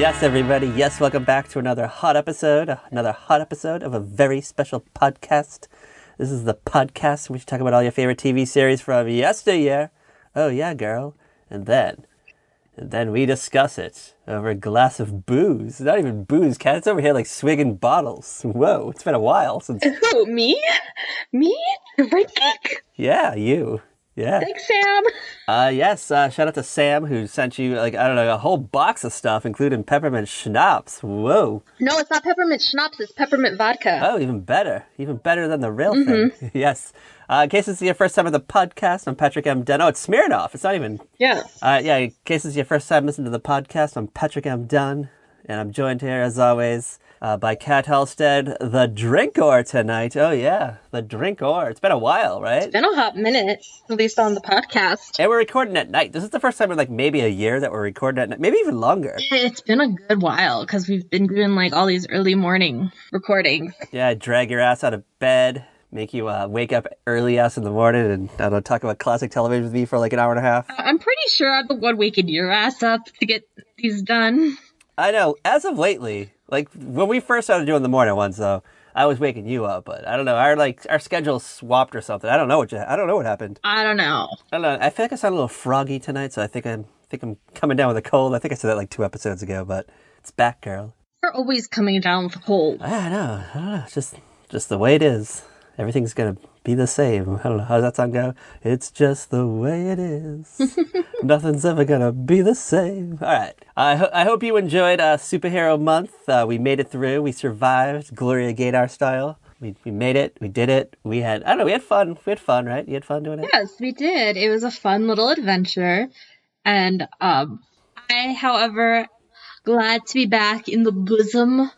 Yes, everybody. Yes, welcome back to another hot episode of a very special podcast. This is the podcast in which we talk about all your favorite TV series from yesteryear. Oh, yeah, girl. And then we discuss it over a glass of booze. Not even booze, Kat. It's over here like swigging bottles. Whoa, it's been a while since... Who, me? Me? The Red Geek? Yeah, you. Yeah. Thanks, Sam. Yes, shout out to Sam who sent you, a whole box of stuff, including peppermint schnapps. Whoa. No, it's not peppermint schnapps, it's peppermint vodka. Oh, even better. Even better than the real thing. Yes. In case it's your first time on the podcast, I'm Patrick M. Dunn. Oh, it's Smirnoff. It's not even... Yeah. In case it's your first time listening to the podcast, I'm Patrick M. Dunn, and I'm joined here, as always, by Kat Halstead, the Drinkor tonight. Oh, yeah, the Drinkor. It's been a while, right? It's been a hot minute, at least on the podcast. And we're recording at night. This is the first time in, maybe a year that we're recording at night. Maybe even longer. It's been a good while, because we've been doing, all these early morning recordings. Yeah, drag your ass out of bed, make you wake up early ass in the morning, and, I don't know, talk about classic television with me for, an hour and a half. I'm pretty sure I'm the one waking your ass up to get these done. I know. As of lately... when we first started doing the morning ones, though, I was waking you up, but I don't know. Our schedule swapped or something. I don't know what happened. I don't know. I feel like I sound a little froggy tonight, so I think I'm coming down with a cold. I think I said that 2 episodes ago, but it's back, girl. You're always coming down with a cold. I know. It's just the way it is. Everything's gonna be the same. I don't know. How does that song go? It's just the way it is. Nothing's ever gonna be the same. All right. I hope you enjoyed Superhero Month. We made it through. We survived, Gloria Gaynor style. We made it. We did it. We had fun. We had fun, right? You had fun doing it? Yes, we did. It was a fun little adventure. And however, glad to be back in the bosom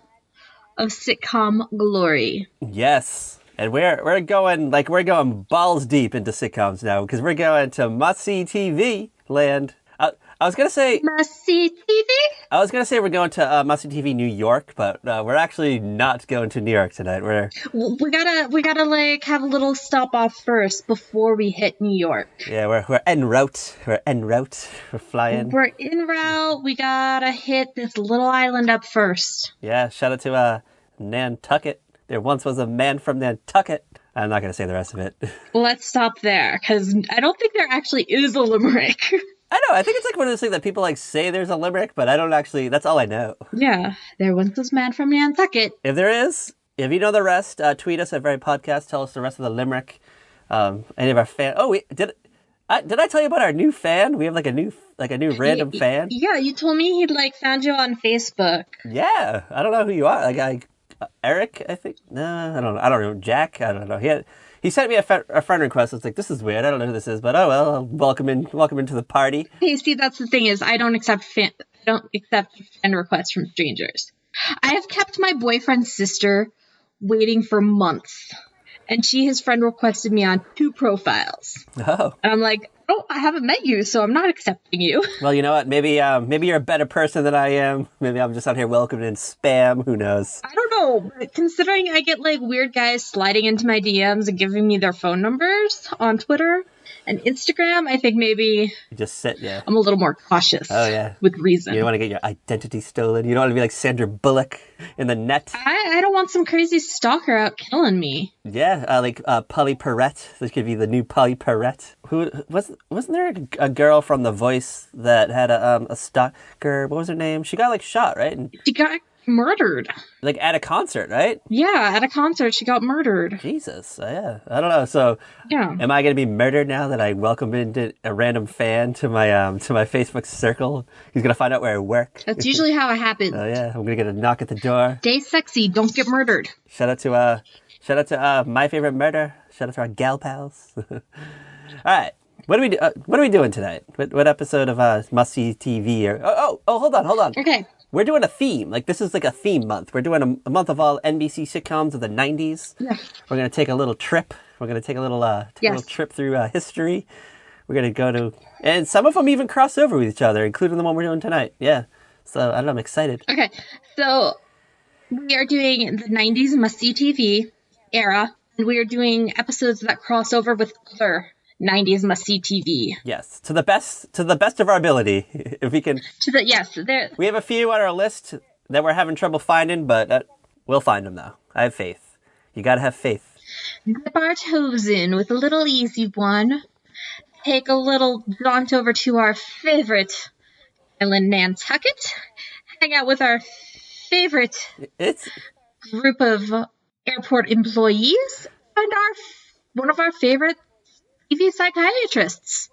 of sitcom glory. Yes. And we're going balls deep into sitcoms now, because we're going to must-see TV land. I was gonna say must-see TV. I was gonna say we're going to must-see TV New York, but we're actually not going to New York tonight. We gotta have a little stop off first before we hit New York. Yeah, we're en route. We're en route. We're flying. We're en route. We gotta hit this little island up first. Yeah, shout out to Nantucket. There once was a man from Nantucket. I'm not going to say the rest of it. Let's stop there, because I don't think there actually is a limerick. I know. I think it's one of those things that people say there's a limerick, but I don't actually. That's all I know. Yeah. There once was a man from Nantucket. If there is, if you know the rest, tweet us at Very Podcast. Tell us the rest of the limerick. Any of our fans. Oh, did I tell you about our new fan? We have a new random fan. Yeah, you told me he'd found you on Facebook. Yeah. I don't know who you are. Eric, I think. No, I don't know. I don't know. Jack. I don't know. He sent me a friend request. It's this is weird. I don't know who this is, but oh well. I'll welcome into the party. Hey, see, that's the thing is I don't accept friend requests from strangers. I have kept my boyfriend's sister waiting for months, and she has friend requested me on 2 profiles. Oh. And I'm like, oh, I haven't met you, so I'm not accepting you. Well, you know what? Maybe you're a better person than I am. Maybe I'm just out here welcoming in spam. Who knows? I don't know. But considering I get weird guys sliding into my DMs and giving me their phone numbers on Twitter and Instagram, I think maybe you just sit. Yeah. I'm a little more cautious. Oh yeah. With reason. You don't want to get your identity stolen. You don't want to be like Sandra Bullock in the net. I don't want some crazy stalker out killing me. Yeah, Polly Perrette. This could be the new Polly Perrette. Who wasn't there a girl from The Voice that had a stalker? What was her name? She got shot, right? She got murdered. At a concert, right? Yeah, at a concert she got murdered. Jesus, yeah. I don't know. So, yeah. Am I going to be murdered now that I welcomed in a random fan to my Facebook circle? He's going to find out where I work. That's usually how it happens. Oh yeah, I'm going to get a knock at the door. Stay sexy, don't get murdered. Shout out to My Favorite Murder. Shout out to our gal pals. All right. What are we doing tonight? What episode of Must See TV? Hold on. Okay. We're doing a theme. This is a theme month. We're doing a month of all NBC sitcoms of the 90s. Yeah. We're going to take a little trip. We're going to take a little trip through history. We're going to go to... And some of them even cross over with each other, including the one we're doing tonight. Yeah. So, I don't know. I'm excited. Okay. So, we are doing the 90s must-see TV era. And we are doing episodes that cross over with other '90s must-see TV. Yes, to the best of our ability, if we can. We have a few on our list that we're having trouble finding, but we'll find them though. I have faith. You gotta have faith. Dip our toes in with a little easy one. Take a little jaunt over to our favorite island, Nantucket. Hang out with our favorite group of airport employees and one of our favorite TV psychiatrists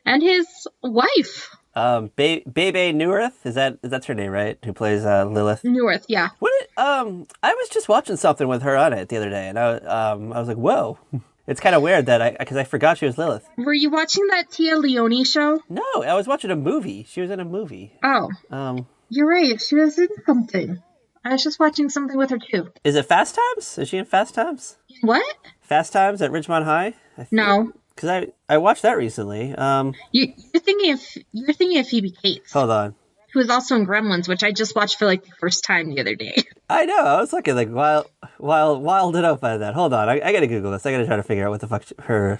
and his wife. Bebe Neuwirth, that's her name, right? Who plays Lilith? Neuwirth, yeah. I was just watching something with her on it the other day, and I was like, whoa. It's kind of weird because I forgot she was Lilith. Were you watching that Tia Leone show? No, I was watching a movie. She was in a movie. Oh. You're right. She was in something. I was just watching something with her, too. Is it Fast Times? Is she in Fast Times? What? Fast Times at Ridgemont High? No. Because I watched that recently. You're thinking of Phoebe Cates. Hold on. Who was also in Gremlins, which I just watched for like the first time the other day. I know. I was looking like wilded up by that. Hold on. I gotta Google this. I gotta try to figure out what the fuck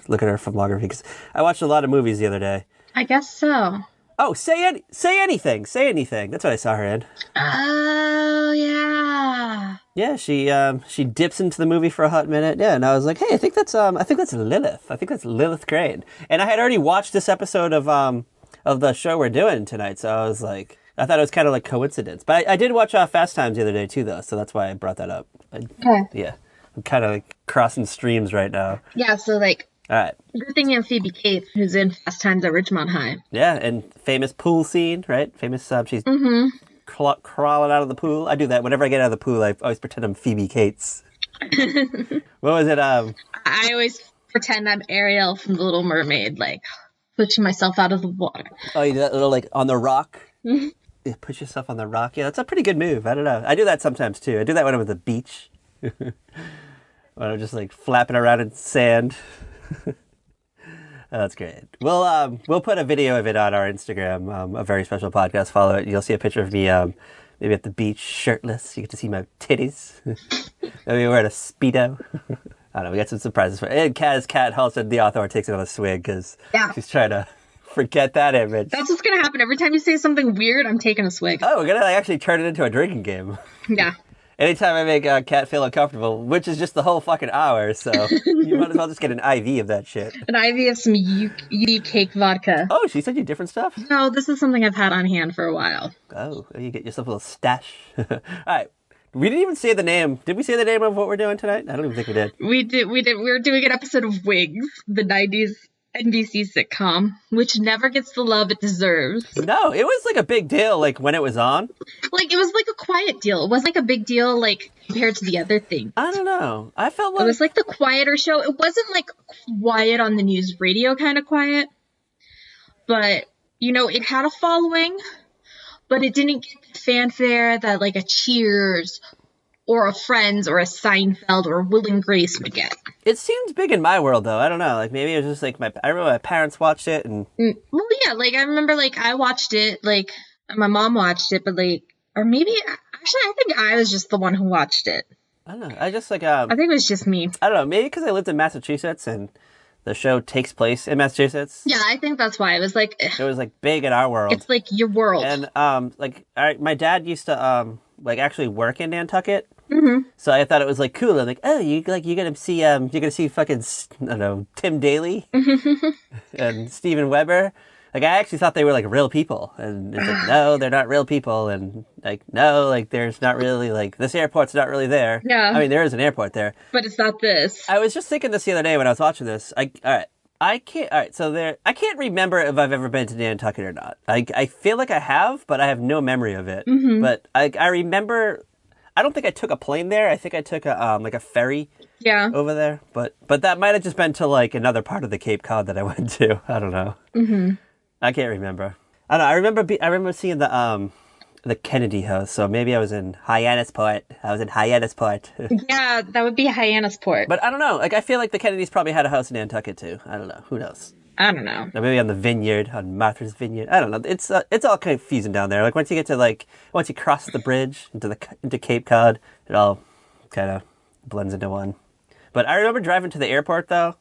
look at her filmography, because I watched a lot of movies the other day. I guess so. Oh, say anything. Say anything. That's what I saw her in. Oh yeah. Yeah, she dips into the movie for a hot minute. Yeah, and I was like, hey, I think that's Lilith. I think that's Lilith Crane. And I had already watched this episode of the show we're doing tonight, so I was like, I thought it was kind of like coincidence. But I did watch Fast Times the other day too, though, so that's why I brought that up. Okay. Yeah, I'm kind of like crossing streams right now. Yeah, so like. All right. You're thinking of Phoebe Cates, who's in Fast Times at Ridgemont High. Yeah, and famous pool scene, right? Famous, she's crawling out of the pool. I do that whenever I get out of the pool. I always pretend I'm Phoebe Cates. What was it? I always pretend I'm Ariel from The Little Mermaid, like pushing myself out of the water. Oh, you do that little like on the rock. Yeah, push yourself on the rock. Yeah, that's a pretty good move. I don't know. I do that sometimes too. I do that when I'm at the beach. When I'm just like flapping around in sand. Oh, that's great. We'll put a video of it on our Instagram, a very special podcast. Follow it. You'll see a picture of me maybe at the beach shirtless. You get to see my titties. Maybe wearing a Speedo. I don't know. We got some surprises for it. And Kat Halstead, the author, takes another swig because she's trying to forget that image. That's what's going to happen. Every time you say something weird, I'm taking a swig. Oh, we're going to actually turn it into a drinking game. Yeah. Anytime I make Kat feel uncomfortable, which is just the whole fucking hour, so you might as well just get an IV of that shit. An IV of some UD cake vodka. Oh, she sent you different stuff? No, this is something I've had on hand for a while. Oh, you get yourself a little stash. All right. We didn't even say the name. Did we say the name of what we're doing tonight? I don't even think we did. We did. We were doing an episode of Wigs, the 90s NBC sitcom, which never gets the love it deserves. No, it was like a big deal, like when it was on. Like, it was like a quiet deal. It wasn't like a big deal, like, compared to the other thing. I don't know. I felt like... It was like the quieter show. It wasn't like quiet on the news radio kind of quiet. But, you know, it had a following, but it didn't get the fanfare that, like, a Cheers or a Friends or a Seinfeld or a Will and Grace would get. It seems big in my world, though. I don't know. Like, maybe it was just, like, I remember my parents watched it, and... Well, yeah, like, I remember, like, I watched it, like, my mom watched it, but, like... Or maybe... Actually, I think I was just the one who watched it. I don't know. I just, like, I think it was just me. I don't know. Maybe because I lived in Massachusetts, and the show takes place in Massachusetts. Yeah, I think that's why. It was, like... It was, like, big in our world. It's, like, your world. And, like, my dad used to, like, actually work in Nantucket. Mm-hmm. So I thought it was like cool. I'm like, oh, you're gonna see fucking, I don't know, Tim Daly and Steven Weber. Like, I actually thought they were like real people, and it's like, no, they're not real people, and like, no, like, there's not really, like, this airport's not really there. Yeah, I mean, there is an airport there, but it's not this. I was just thinking this the other day when I was watching this. I can't remember if I've ever been to Nantucket or not. I feel like I have, but I have no memory of it. Mm-hmm. But I remember. I don't think I took a plane there. I think I took a ferry over there. But that might have just been to like another part of the Cape Cod that I went to. I don't know. Mm-hmm. I can't remember. I don't know. I remember seeing the Kennedy House. So maybe I was in Hyannisport. Yeah, that would be Hyannisport. But I don't know. Like, I feel like the Kennedys probably had a house in Nantucket too. I don't know. Who knows? I don't know. Or maybe on the vineyard, on Martha's Vineyard. I don't know. It's all confusing down there. Like, once you cross the bridge into Cape Cod, it all kind of blends into one. But I remember driving to the airport though,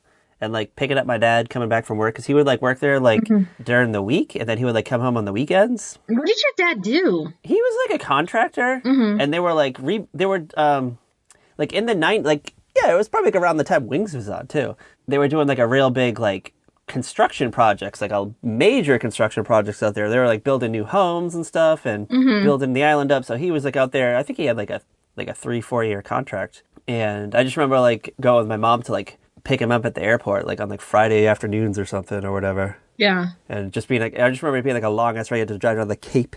and like picking up my dad coming back from work because he would like work there like during the week, and then he would like come home on the weekends. What did your dad do? He was like a contractor, and they were like like in the it was probably like around the time Wings was on too. They were doing like a real big like construction projects, like a major construction projects out there. They were like building new homes and stuff and building the island up. So he was like out there. I think he had like a 3-4 year contract. And I just remember like going with my mom to like pick him up at the airport, like on like Friday afternoons or something or whatever. Yeah. And just being like, I just remember it being like a long ass ride to drive down the Cape.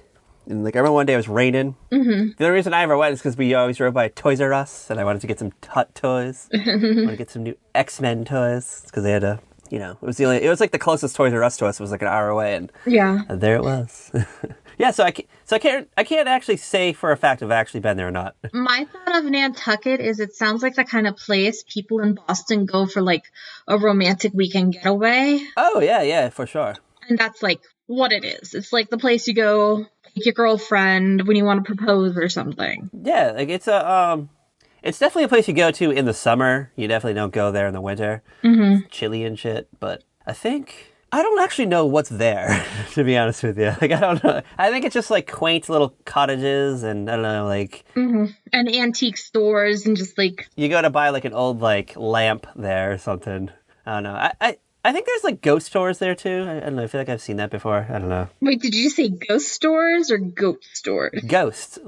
And like I remember one day it was raining. The only reason I ever went is because we always drove by Toys R Us, and I wanted to get some Hot Toys. I wanted to get some new X-Men toys because they had a, it was like the closest Toys R Us to us was like an hour away, and there it was. Yeah, so I can't actually say for a fact if I've actually been there or not. My thought of Nantucket is it sounds like the kind of place people in Boston go for like a romantic weekend getaway. Oh yeah, for sure. And that's like what it is. It's like the place you go take your girlfriend when you want to propose or something. Yeah, like it's definitely a place you go to in the summer. You definitely don't go there in the winter. It's chilly and shit, but I don't actually know what's there, to be honest with you. Like, I don't know. I think it's just like quaint little cottages and I don't know, like... And antique stores and just like... You go to buy like an old like lamp there or something. I don't know. I think there's like ghost stores there too. I don't know. I feel like I've seen that before. I don't know. Wait, did you say ghost stores or goat stores? Ghost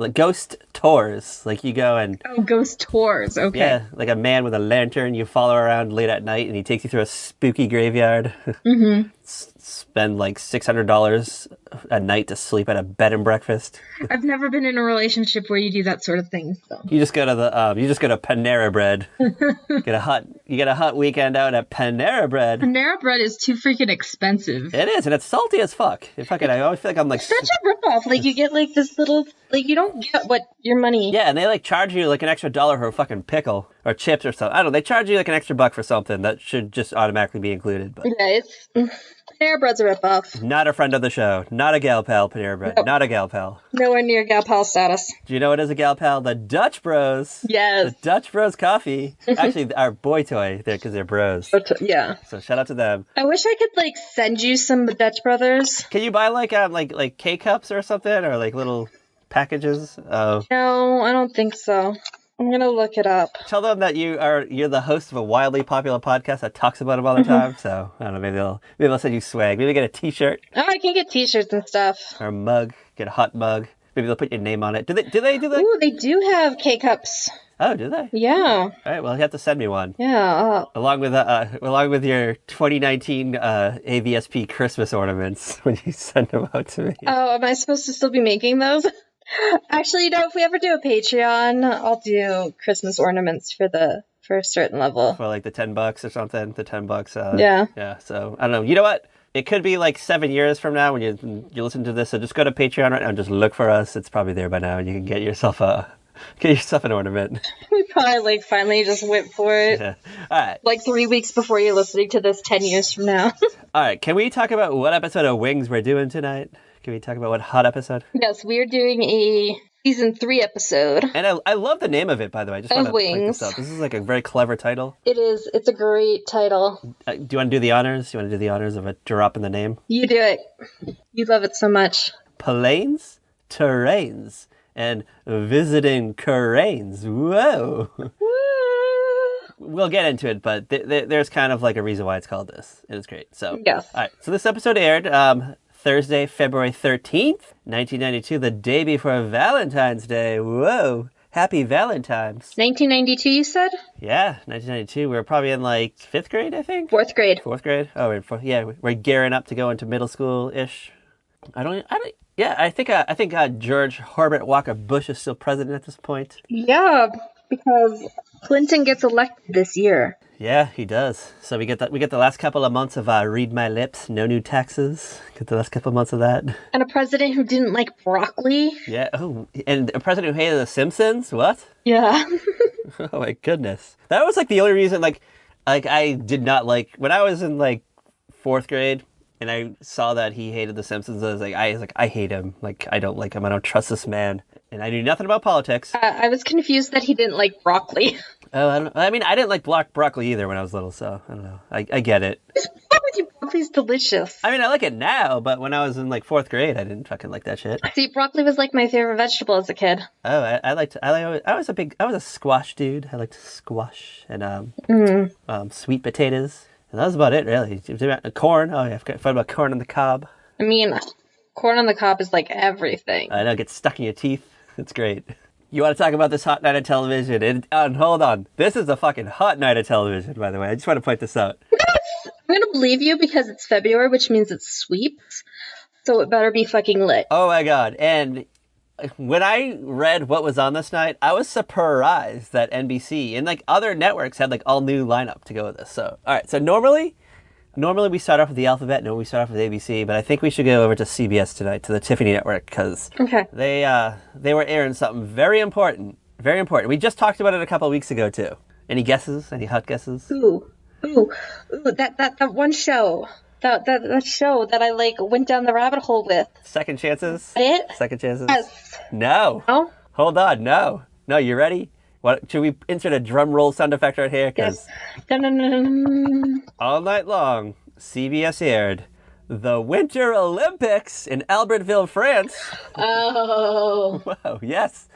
tours. Like you go and... Oh, ghost tours. Okay. Yeah, like a man with a lantern. You follow around late at night and he takes you through a spooky graveyard. Spend like $600 a night to sleep at a bed and breakfast. I've never been in a relationship where you do that sort of thing. So you just go to Panera Bread. You get a hot weekend out at Panera Bread. Panera Bread is too freaking expensive. It is, and it's salty as fuck. I always feel like I'm like such a ripoff. Like you get like this little you don't get what your money. Yeah, and they like charge you like an extra $1 for a fucking pickle or chips or something. I don't know. They charge you like an extra $1 for something that should just automatically be included. But yeah, Panera Bread's a ripoff. Not a friend of the show. Not a gal pal, Panera Bread. Nope. Not a gal pal. Nowhere near gal pal status. Do you know what is a gal pal? The Dutch Bros. Yes. The Dutch Bros coffee. Actually, our boy toy there because they're bros. Yeah. So shout out to them. I wish I could like send you some Dutch Brothers. Can you buy like K-cups or something or like little packages? No, I don't think so. I'm gonna look it up. Tell them that you're the host of a wildly popular podcast that talks about them all the time. So I don't know, maybe they'll send you swag. Maybe get a T-shirt. Oh, I can get T-shirts and stuff. Or a mug. Get a hot mug. Maybe they'll put your name on it. Do they do that? Ooh, they do have K-cups. Oh, do they? Yeah. All right. Well, you have to send me one. Yeah. Along with your 2019 AVSP Christmas ornaments when you send them out to me. Oh, am I supposed to still be making those? Actually, if we ever do a Patreon, I'll do Christmas ornaments for a certain level. For like the $10 or something, the $10. Yeah. Yeah. So I don't know. You know what? It could be like 7 years from now when you listen to this. So just go to Patreon right now and just look for us. It's probably there by now, and you can get yourself an ornament. We probably finally just went for it. Yeah. All right. Like 3 weeks before you're listening to this 10 years from now. All right. Can we talk about what episode of Wings we're doing tonight? Can we talk about what hot episode? Yes, we are doing a season 3 episode. And I love the name of it, by the way. I just want to point this out. This is like a very clever title. It is. It's a great title. Do you want to do the honors? Do you want to do the honors of a drop in the name? You do it. You love it so much. Plains, terrains, and visiting Cranes. Whoa. Woo! We'll get into it, but there's kind of like a reason why it's called this. It is great. So, yes. All right. So this episode aired Thursday, February 13th, 1992, the day before Valentine's Day. Whoa. Happy Valentine's. 1992, you said? Yeah, 1992. We were probably in like 5th grade, I think. 4th grade. 4th grade? Oh, we're gearing up to go into middle school-ish. I think George Herbert Walker Bush is still president at this point. Yeah, because Clinton gets elected this year. Yeah, he does. So we get the last couple of months of Read My Lips, No New Taxes. Get the last couple of months of that. And a president who didn't like broccoli. Yeah. Oh, and a president who hated The Simpsons. What? Yeah. Oh my goodness. That was like the only reason. Like I did not like when I was in like 4th grade and I saw that he hated The Simpsons. I was like, I hate him. Like I don't like him. I don't trust this man. And I knew nothing about politics. I was confused that he didn't like broccoli. Oh, I mean, I didn't like broccoli either when I was little, so I don't know. I get it. What's wrong with you? Broccoli's delicious. I mean, I like it now, but when I was in like 4th grade, I didn't fucking like that shit. See, broccoli was like my favorite vegetable as a kid. Oh, I was a squash dude. I liked squash and sweet potatoes, and that was about it really. Corn. Oh, yeah, I forgot about corn on the cob. I mean, corn on the cob is like everything. I know, it gets stuck in your teeth. It's great. You want to talk about this hot night of television? And hold on, this is a fucking hot night of television, by the way. I just want to point this out. I'm gonna believe you because it's February, which means it's sweeps, so it better be fucking lit. Oh my god! And when I read what was on this night, I was surprised that NBC and like other networks had like all new lineup to go with this. So, all right. So normally we start off with the alphabet. No, we start off with ABC. But I think we should go over to CBS tonight, to the Tiffany Network, because they were airing something very important. Very important. We just talked about it a couple of weeks ago too. Any guesses? Any hot guesses? Ooh, that one show. That show that I like went down the rabbit hole with. Second Chances? It? Second Chances? Yes. No. No? Hold on. No. No, you ready? What, should we insert a drum roll sound effect right here? Yes. Dun-dun-dun-dun. All night long, CBS aired the Winter Olympics in Albertville, France. Oh. Whoa, yes.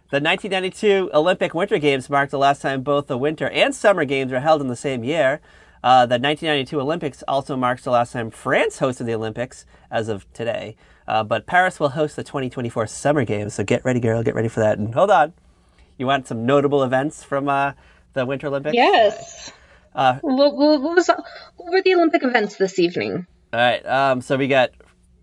The 1992 Olympic Winter Games marked the last time both the Winter and Summer Games were held in the same year. The 1992 Olympics also marks the last time France hosted the Olympics as of today. But Paris will host the 2024 Summer Games, so get ready, girl, get ready for that. And hold on. You want some notable events from the Winter Olympics? Yes. What were the Olympic events this evening? All right. So we got...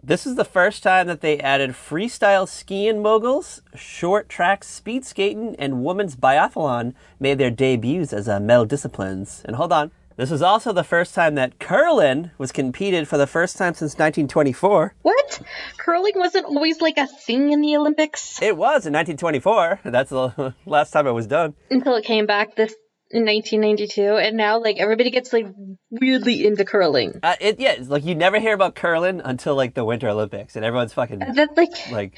This is the first time that they added freestyle skiing moguls, short track speed skating, and women's biathlon made their debuts as medal disciplines. And hold on. This was also the first time that curling was competed for the first time since 1924. What? Curling wasn't always like a thing in the Olympics? It was in 1924. That's the last time it was done. Until it came back in 1992, and now like everybody gets like weirdly into curling. It's like you never hear about curling until like the Winter Olympics, and everyone's fucking that like you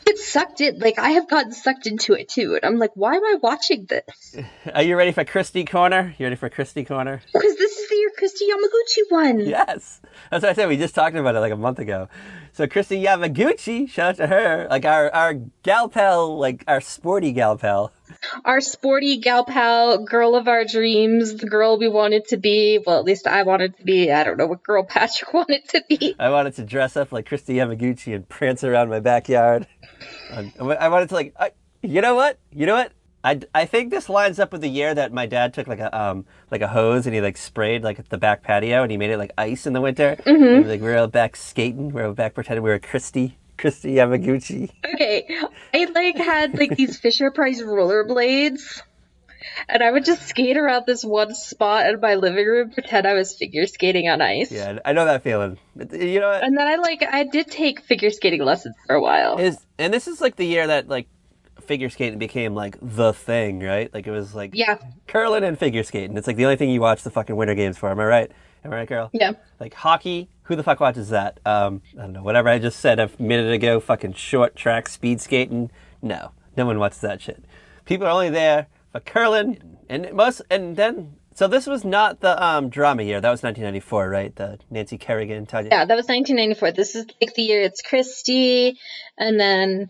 get sucked in. Like I have gotten sucked into it too, and I'm like, why am I watching this? Are you ready for Christy Corner? You ready for Christy Corner? Because this is the year Christy Yamaguchi won. Yes, that's what I said. We just talked about it like a month ago. So Christy Yamaguchi, shout out to her, like our gal pal, like our sporty gal pal. Our sporty gal pal, girl of our dreams, the girl we wanted to be. Well, at least I wanted to be. I don't know what girl Patrick wanted to be. I wanted to dress up like Christy Yamaguchi and prance around my backyard. I wanted to like, you know what? I think this lines up with the year that my dad took like a hose and he like sprayed like the back patio and he made it like ice in the winter. And, like we were out back skating. We were back pretending we were Christy Yamaguchi. Okay, I like had like these Fisher Price rollerblades, and I would just skate around this one spot in my living room, pretend I was figure skating on ice. Yeah, I know that feeling. You know what? And then I did take figure skating lessons for a while. And this is like the year that like figure skating became like the thing, right? Like it was like curling and figure skating. It's like the only thing you watch the fucking Winter Games for. Am I right? Am I right, girl? Yeah. Like hockey. Who the fuck watches that? I don't know. Whatever I just said a minute ago. Fucking short track speed skating. No one watches that shit. People are only there for curling So this was not the drama year. That was 1994, right? The Nancy Kerrigan. Yeah, that was 1994. This is like the year it's Christy, and then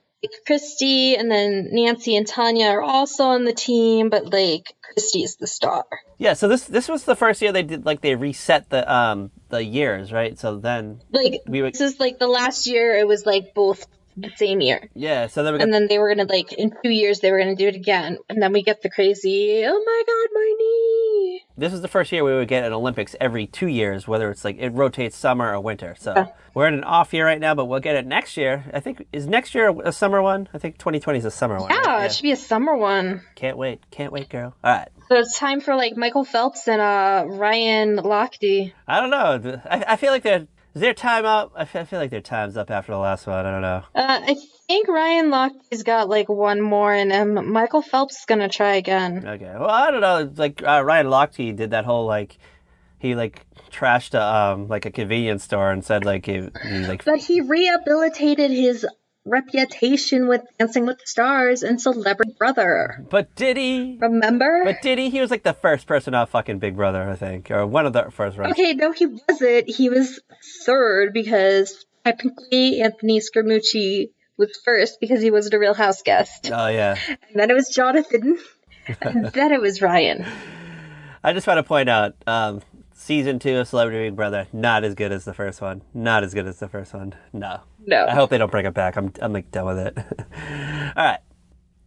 Nancy and Tanya are also on the team, but like Christy's the star. Yeah, so this was the first year they did like they reset the years, right? So then this is like the last year it was like both the same year. Yeah, so then they were gonna like in 2 years they were gonna do it again, and then we get the crazy, oh my god, my knee. This is the first year we would get an Olympics every 2 years, whether it's like it rotates summer or winter. So we're in an off year right now, but we'll get it next year. I think is next year a summer one? I think 2020 is a summer one. Yeah, right? It should be a summer one. Can't wait, girl. All right. So it's time for like Michael Phelps and Ryan Lochte. I don't know. I feel like is their time up? I feel like their time's up after the last one. I don't know. I think Ryan Lochte's got like one more, and Michael Phelps is gonna try again. Okay. Well, I don't know. It's like Ryan Lochte did that whole like he like trashed a convenience store and said like he like. But he rehabilitated his reputation with Dancing with the Stars and Celebrity Brother. But did he? Remember? But did he? He was like the first person off fucking Big Brother, I think. Or one of the first ones. Okay, no, he wasn't. He was third because technically Anthony Scaramucci was first because he wasn't a Real House guest. Oh, yeah. And then it was Jonathan. And then it was Ryan. I just want to point out, season 2 of Celebrity Big Brother, not as good as the first one. Not as good as the first one. No. I hope they don't bring it back. I'm like done with it. All right.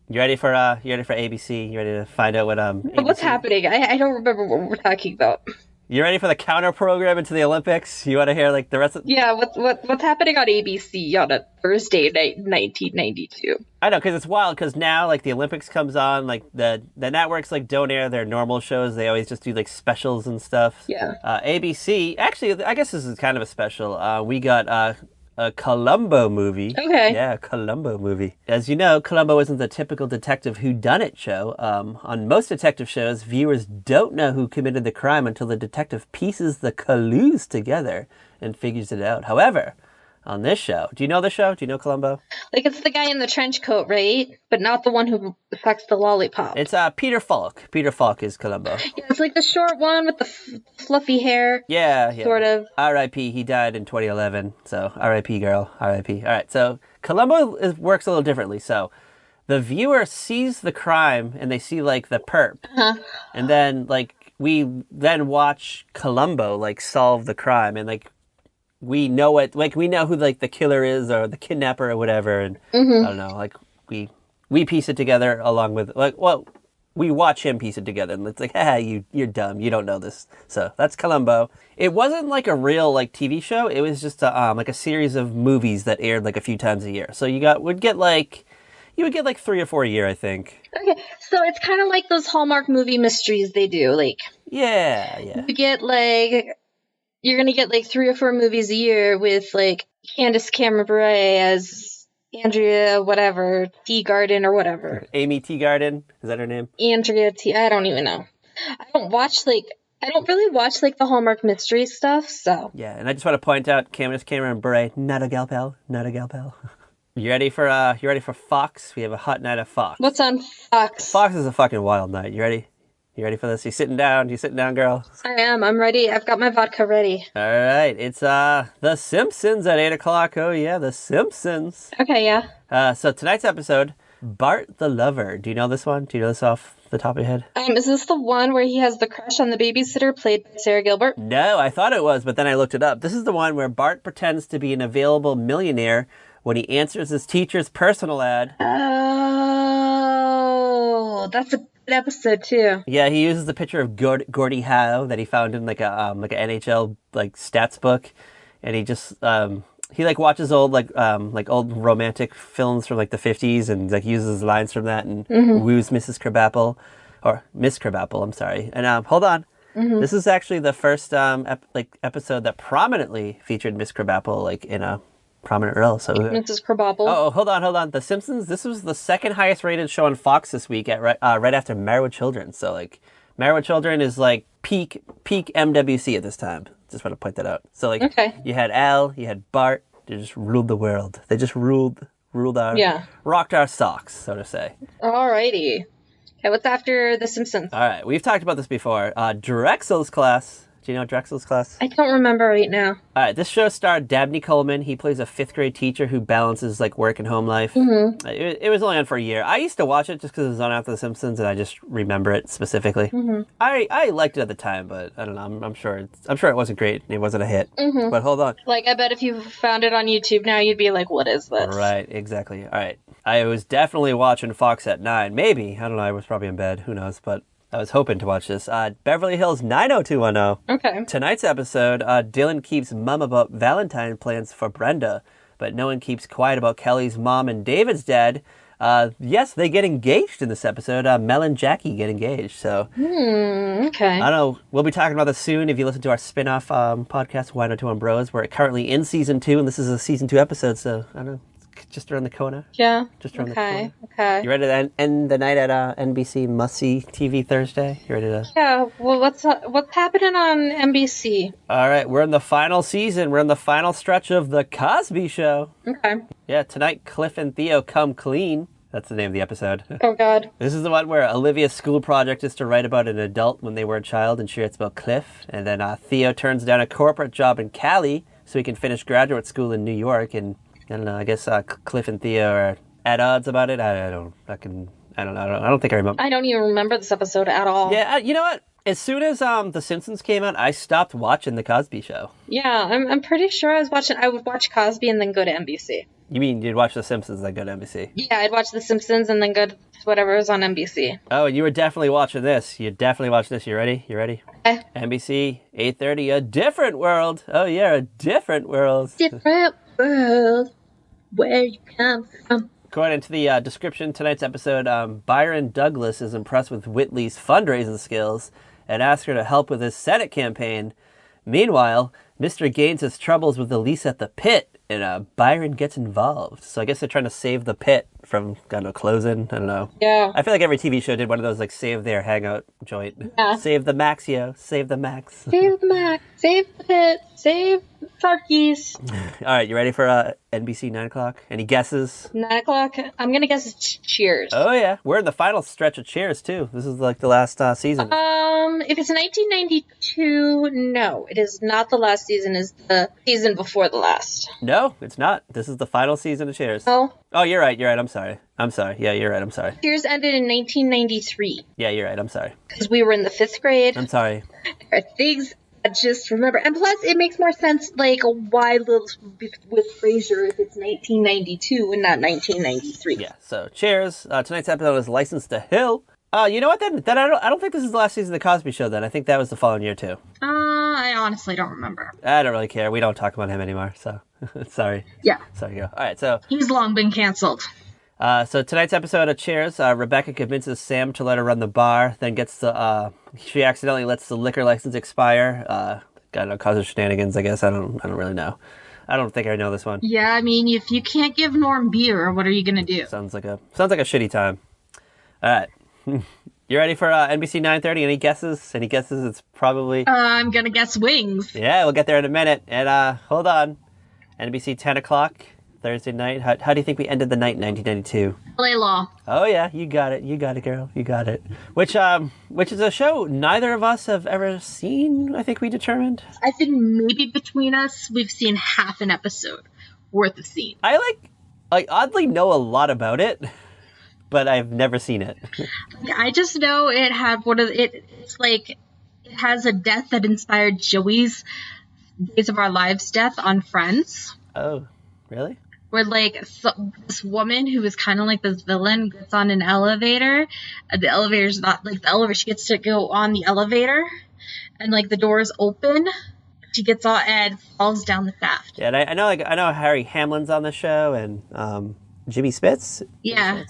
You ready for ABC? You ready to find out what ABC? What's happening? I don't remember what we're talking about. You ready for the counter program into the Olympics? You want to hear like the rest of? Yeah, what's happening on ABC on a Thursday night, 1992? I know, because it's wild. Because now, like the Olympics comes on, like the networks like don't air their normal shows. They always just do like specials and stuff. Yeah. ABC, actually, I guess this is kind of a special. We got a Colombo movie. Okay. Yeah, a Colombo movie. As you know, Colombo isn't the typical detective whodunit show. On most detective shows, viewers don't know who committed the crime until the detective pieces the clues together and figures it out. However, on this show, do you know the show? Do you know Colombo? Like, it's the guy in the trench coat, right? But not the one who fucks the lollipop. It's Peter Falk. Peter Falk is Colombo. Yeah, it's like the short one with the fluffy hair. Yeah. Sort of. R.I.P. He died in 2011. So, R.I.P. girl. R.I.P. All right. So, Colombo works a little differently. So, the viewer sees the crime and they see, like, the perp. Uh-huh. And then, like, we then watch Colombo, like, solve the crime. And, like, we know it. Like, we know who, like, the killer is or the kidnapper or whatever. And, I don't know, like, we piece it together along with, like, well, we watch him piece it together, and it's like, you're dumb, you don't know this. So that's Colombo. It wasn't like a real like TV show. It was just like a series of movies that aired like a few times a year. So you would get like 3 or 4 a year, I think. Okay, so it's kind of like those Hallmark movie mysteries they do. Like, yeah. You get like, you're gonna get like 3 or 4 movies a year with like Candace Cameron Bure as Andrea, whatever, Teagarden or whatever. Amy Teagarden, is that her name? Andrea I don't even know. I don't really watch like the Hallmark mystery stuff, so. Yeah, and I just want to point out Candace Cameron Bure, not a gal pal. You ready for Fox? We have a hot night at Fox. What's on Fox? Fox is a fucking wild night. You ready? You ready for this? You sitting down, girl? I am. I'm ready. I've got my vodka ready. All right. It's The Simpsons at 8 o'clock. Oh, yeah, The Simpsons. Okay, yeah. So tonight's episode, Bart the Lover. Do you know this one? Do you know this off the top of your head? Is this the one where he has the crush on the babysitter played by Sarah Gilbert? No, I thought it was, but then I looked it up. This is the one where Bart pretends to be an available millionaire when he answers his teacher's personal ad. Oh, that's a episode too. Yeah, he uses the picture of Gordie Howe that he found in like an NHL like stats book, and he just he like watches old like old romantic films from like the 50s and like uses lines from that and woos Mrs. Krabappel or Miss Krabappel. I'm sorry. And hold on, this is actually the first episode that prominently featured Miss Krabappel like in a prominent role. So Mrs. Krabappel. Oh, hold on. The Simpsons. This was the second highest rated show on Fox this week at right after Married with Children. So like Married with Children is like peak MWC at this time. Just want to point that out. So like You had Al, you had Bart. They just ruled the world. They just ruled rocked our socks, so to say. Alrighty. Okay, what's after The Simpsons? All right, we've talked about this before. Drexel's Class. Do you know Drexel's Class? I don't remember right now. All right, this show starred Dabney Coleman. He plays a 5th grade teacher who balances like work and home life. It was only on for a year. I used to watch it just because it was on after The Simpsons, and I just remember it specifically. I liked it at the time, but I don't know. I'm sure it wasn't great. It wasn't a hit. But hold on. Like, I bet if you found it on YouTube now, you'd be like, "What is this?" Right, exactly. All right, I was definitely watching Fox at 9. Maybe, I don't know. I was probably in bed. Who knows? But I was hoping to watch this. Beverly Hills 90210. Okay. Tonight's episode, Dylan keeps mum about Valentine plans for Brenda, but no one keeps quiet about Kelly's mom and David's dad. Yes, they get engaged in this episode. Mel and Jackie get engaged. So, okay. I don't know. We'll be talking about this soon. If you listen to our spin-off podcast, Why Not Two on Bros, we're currently in season 2, and this is a season 2 episode. So, I don't know. just around the corner. Yeah. Just around the corner. Okay. You ready to end the night at NBC Must-See TV Thursday? You ready to? Yeah. Well, what's happening on NBC? All right, we're in the final season. We're in the final stretch of The Cosby Show. Okay. Yeah, tonight Cliff and Theo come clean. That's the name of the episode. Oh, God. This is the one where Olivia's school project is to write about an adult when they were a child, and she writes about Cliff. And then Theo turns down a corporate job in Cali so he can finish graduate school in New York. And I don't know, I guess Cliff and Theo are at odds about it. I don't think I remember. I don't even remember this episode at all. Yeah, you know what? As soon as The Simpsons came out, I stopped watching The Cosby Show. Yeah, I'm pretty sure I would watch Cosby and then go to NBC. You mean you'd watch The Simpsons and then go to NBC? Yeah, I'd watch The Simpsons and then go to whatever was on NBC. Oh, you were definitely watching this. You definitely watched this. You ready? Okay. NBC, 8:30, A Different World. Oh, yeah, A Different World. Different world, where you come from. According to the description, tonight's episode, Byron Douglas is impressed with Whitley's fundraising skills and asks her to help with his Senate campaign. Meanwhile, Mr. Gaines has troubles with the lease at the pit, and Byron gets involved. So I guess they're trying to save the pit from, closing. I don't know. Yeah. I feel like every TV show did one of those, save their hangout joint. Yeah. Save the max, yo. Save the max. Save the Mac, save the pit, save the turkeys. All right, you ready for NBC 9 o'clock? Any guesses? 9 o'clock, I'm going to guess it's Cheers. Oh, yeah. We're in the final stretch of Cheers, too. This is the last season. If it's 1992, no. It is not the last season. It's the season before the last. No, it's not. This is the final season of Cheers. Oh. Oh, you're right. I'm sorry. Yeah, you're right. I'm sorry. Cheers ended in 1993. Yeah, you're right. I'm sorry. Because we were in the 5th grade. I'm sorry. There are things I just remember. And plus, it makes more sense, why Lilith with FRASIER if it's 1992 and not 1993. Yeah, so Cheers. Tonight's episode is License to Hill. You know what, then I don't think this is the last season of The Cosby Show, then. I think that was the following year, too. I honestly don't remember. I don't really care. We don't talk about him anymore, so sorry. Yeah. Sorry, go. All right, so... He's long been canceled. So tonight's episode of Cheers, Rebecca convinces Sam to let her run the bar, then she accidentally lets the liquor license expire. Cause of shenanigans, I guess. I don't really know. I don't think I know this one. Yeah, I mean, if you can't give Norm beer, what are you gonna do? Sounds like a shitty time. All right. You ready for NBC 9:30? Any guesses? It's probably... I'm gonna guess Wings. Yeah, we'll get there in a minute. And hold on. NBC 10 o'clock, Thursday night. How do you think we ended the night in 1992? LA Law. Oh, yeah, you got it, girl. You got it. Which is a show neither of us have ever seen, I think we determined. I think maybe between us, we've seen half an episode worth of scene. I oddly know a lot about it, but I've never seen it. I just know it had it has a death that inspired Joey's Days of Our Lives death on Friends. Oh, really? Where this woman who is kind of like this villain gets on an elevator, and the elevator's not the elevator. She gets to go on the elevator, and the doors open. She gets on and falls down the shaft. Yeah, and I know Harry Hamlin's on the show, and Jimmy Spitz. Yeah,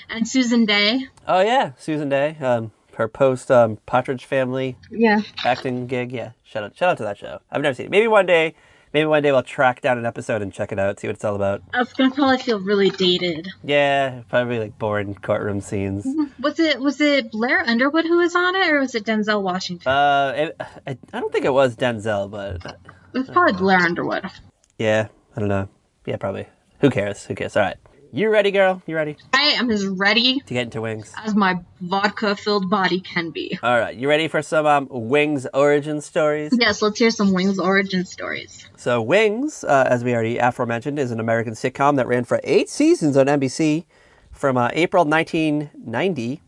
and Susan Day. Oh yeah, Susan Day. Her post Partridge Family. Yeah. Acting gig. Yeah, shout out to that show. I've never seen it. Maybe one day we'll track down an episode and check it out, see what it's all about. It's gonna probably feel really dated. Yeah, probably boring courtroom scenes. Was it Blair Underwood who was on it, or was it Denzel Washington? I don't think it was Denzel, but It's probably Blair Underwood. Yeah, I don't know. Yeah, probably. Who cares? All right. You ready, girl? You ready? I am as ready to get into Wings as my vodka-filled body can be. All right. You ready for some Wings origin stories? Yes, let's hear some Wings origin stories. So Wings, as we already aforementioned, is an American sitcom that ran for 8 seasons on NBC from April 1990,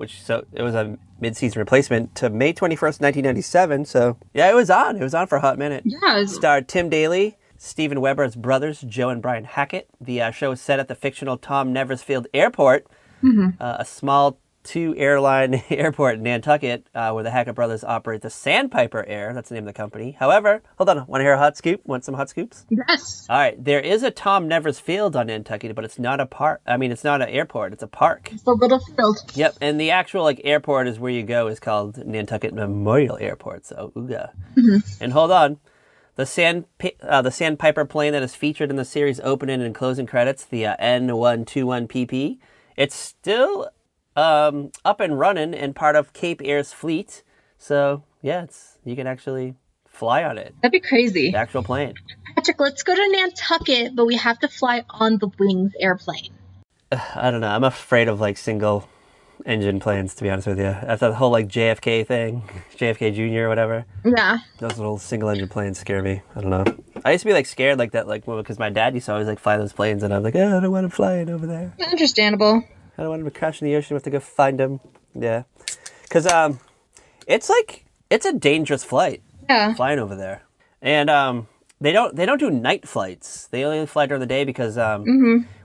so it was a mid-season replacement, to May 21st, 1997. So, yeah, it was on. It was on for a hot minute. Yeah. It starred Tim Daly, Steven Weber as brothers, Joe and Brian Hackett. The show is set at the fictional Tom Neversfield Airport, a small 2-airline airport in Nantucket, where the Hackett brothers operate the Sandpiper Air. That's the name of the company. However, hold on. Want to hear a hot scoop? Want some hot scoops? Yes. All right. There is a Tom Neversfield on Nantucket, but it's not a park. I mean, it's not an airport. It's a park. It's a little field. Yep. And the actual airport is where you go is called Nantucket Memorial Airport. So, ooga. And hold on. the Sandpiper plane that is featured in the series opening and closing credits, the N121PP, it's still up and running and part of Cape Air's fleet. So yeah, you can actually fly on it. That'd be crazy. The actual plane. Patrick, let's go to Nantucket, but we have to fly on the Wings airplane. I don't know. I'm afraid of like single engine planes, to be honest with you. After the whole like JFK thing, JFK Jr. or whatever. Yeah. Those little single engine planes scare me. I don't know. I used to be like scared like that, like because my dad used to always like fly those planes, and I was like, oh, I don't want him flying over there. Understandable. I don't want him to crash in the ocean. We have to go find him. Yeah, because it's a dangerous flight. Yeah. Flying over there, and they don't do night flights. They only fly during the day because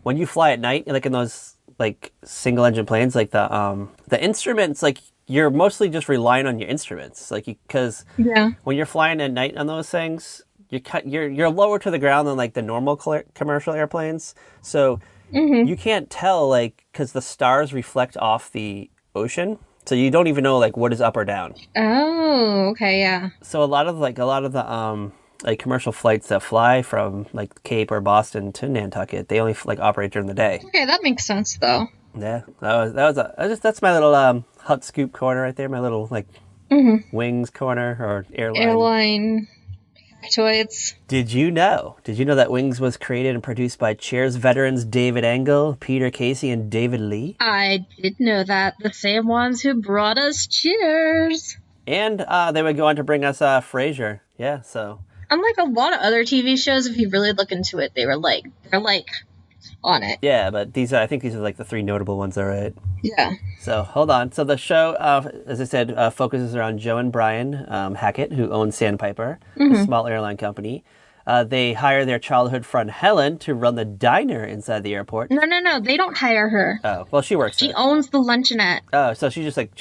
when you fly at night, like in those like single engine planes, like the instruments, like you're mostly just relying on your instruments, like because when you're flying at night on those things, you're lower to the ground than like the normal commercial airplanes, so you can't tell like because the stars reflect off the ocean, so you don't even know like what is up or down. Oh, okay, yeah. So a lot of the like commercial flights that fly from like Cape or Boston to Nantucket, they only like operate during the day. Okay, that makes sense though. Yeah, that's my little hot scoop corner right there. My little like Wings corner or airline factoids. Did you know that Wings was created and produced by Cheers veterans David Engel, Peter Casey, and David Lee? I did know that. The same ones who brought us Cheers. And they would go on to bring us Frasier. Yeah, so. Unlike a lot of other TV shows, if you really look into it, they're like on it. Yeah, but I think these are like the three notable ones, all right? Yeah. So hold on. So the show, as I said, focuses around Joe and Brian Hackett, who own Sandpiper, a small airline company. They hire their childhood friend Helen to run the diner inside the airport. No. They don't hire her. Oh, well, she works. She owns the luncheonette. Oh, so she's just like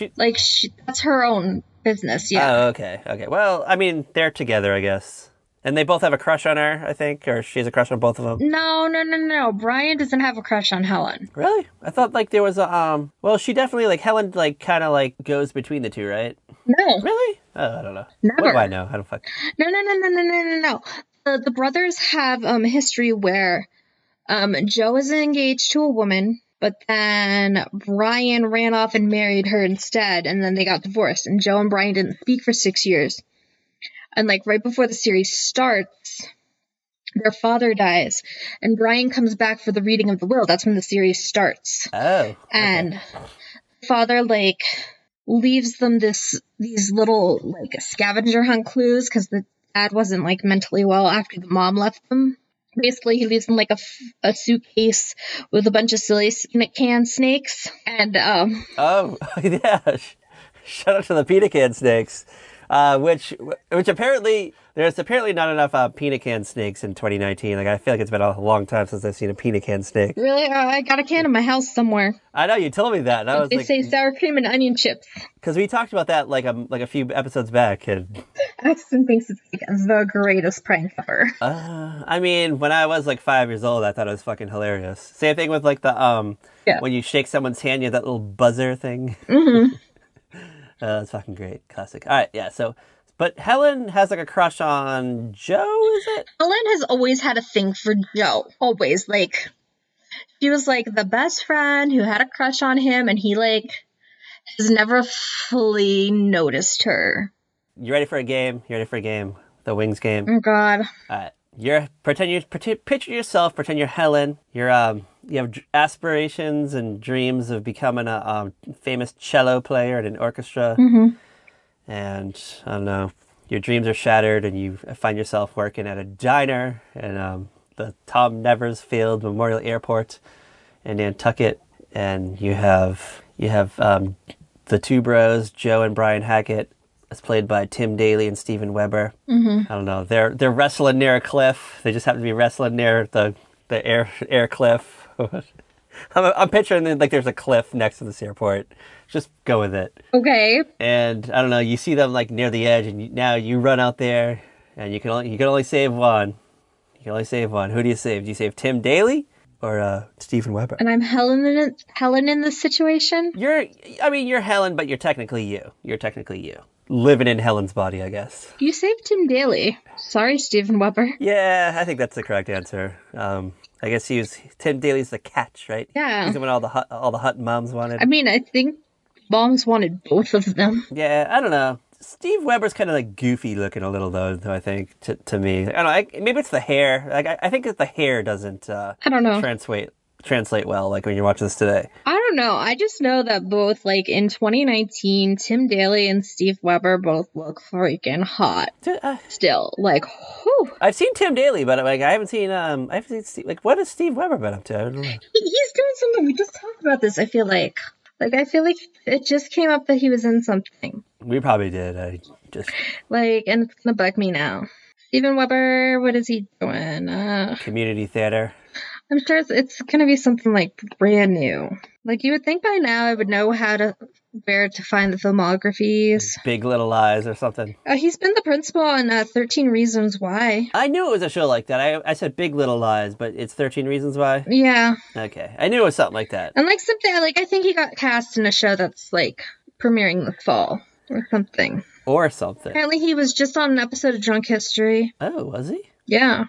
that's her own business. Yeah. Oh, okay. Well, I mean, they're together, I guess. And they both have a crush on her, I think, or she has a crush on both of them. No. Brian doesn't have a crush on Helen. Really? I thought like there was a well, she definitely like Helen like kind of like goes between the two, right? No. Really? Oh, I don't know. Never. What do I know? I don't fuck. No. The brothers have a history where Joe is engaged to a woman, but then Brian ran off and married her instead, and then they got divorced, and Joe and Brian didn't speak for 6 years. And like right before the series starts, their father dies, and Brian comes back for the reading of the will. That's when the series starts. Oh. Okay. And father like leaves them these little like scavenger hunt clues because the dad wasn't like mentally well after the mom left them. Basically, he leaves them like a suitcase with a bunch of silly can snakes. And oh yeah, shout out to the peanut can snakes. Which apparently there's not enough peanut can snakes in 2019. Like I feel like it's been a long time since I've seen a peanut can snake. Really? I got a can in my house somewhere. I know you told me that. And I was they say sour cream and onion chips. Because we talked about that like a few episodes back. And Axton thinks it's like the greatest prank ever. I mean, when I was like 5 years old, I thought it was fucking hilarious. Same thing with like the when you shake someone's hand, you have that little buzzer thing. Mm-hmm. It's fucking great. Classic. All right, yeah, so... But Helen has like a crush on Joe, is it? Helen has always had a thing for Joe. Always. Like, she was like the best friend who had a crush on him, and he like has never fully noticed her. You ready for a game? The Wings game. Oh, God. All right. Picture yourself, pretend you're Helen. You have aspirations and dreams of becoming a famous cello player in an orchestra. Mm-hmm. And, I don't know, your dreams are shattered and you find yourself working at a diner in the Tom Nevers Field Memorial Airport in Nantucket. And you have the two bros, Joe and Brian Hackett, as played by Tim Daly and Steven Weber. Mm-hmm. I don't know, they're wrestling near a cliff. They just happen to be wrestling near the air cliff. I'm picturing like there's a cliff next to this airport. Just go with it. Okay. And I don't know, you see them like near the edge, and now you run out there, and you can only save one. Who do you save? Do you save Tim Daly or Steven Weber? And I'm Helen in this situation. You're Helen, but you're technically you. living in Helen's body, I guess. You saved Tim Daly. Sorry, Steven Weber. Yeah, I think that's the correct answer. I guess Tim Daly's the catch, right? Yeah. He's the one all the hut moms wanted. I mean, I think moms wanted both of them. Yeah, I don't know. Steve Weber's kind of like goofy looking a little though. I think to me, I don't know. Maybe it's the hair. Like I think that the hair doesn't. I don't know. Translate well. Like when you're watching this today. I don't know. I just know that both, like in 2019, Tim Daly and Steve Weber both look freaking hot. Still, like, whew. I've seen Tim Daly, but like I haven't seen Steve, like what has Steve Weber been up to? I don't know. He's doing something. We just talked about this. I feel like it just came up that he was in something. We probably did. I just and it's gonna bug me now. Steven Weber, what is he doing? Community theater. I'm sure it's gonna be something like brand new. Like you would think by now I would know where to find the filmographies. Big Little Lies or something. He's been the principal on 13 Reasons Why. I knew it was a show like that. I said Big Little Lies, but it's 13 Reasons Why? Yeah. Okay. I knew it was something like that. And I think he got cast in a show that's like premiering this fall or something. Or something. Apparently he was just on an episode of Drunk History. Oh, was he? Yeah.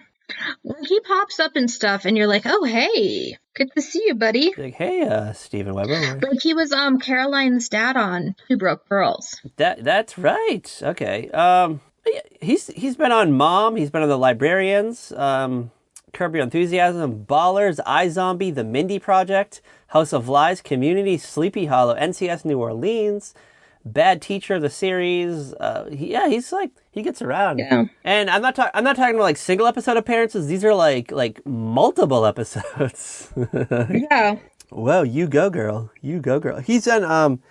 Well, he pops up and stuff, and you're like, oh, hey, good to see you, buddy. Like, hey, Steven Weber. Like, he was Caroline's dad on Two Broke Girls. That's right. Okay. He's been on Mom. He's been on The Librarians, Curb Your Enthusiasm, Ballers, iZombie, The Mindy Project, House of Lies, Community, Sleepy Hollow, NCS New Orleans, Bad Teacher, the series. He gets around. Yeah. And I'm not talking about like single episode appearances. These are like multiple episodes. Yeah. Whoa, you go girl. You go girl. He's on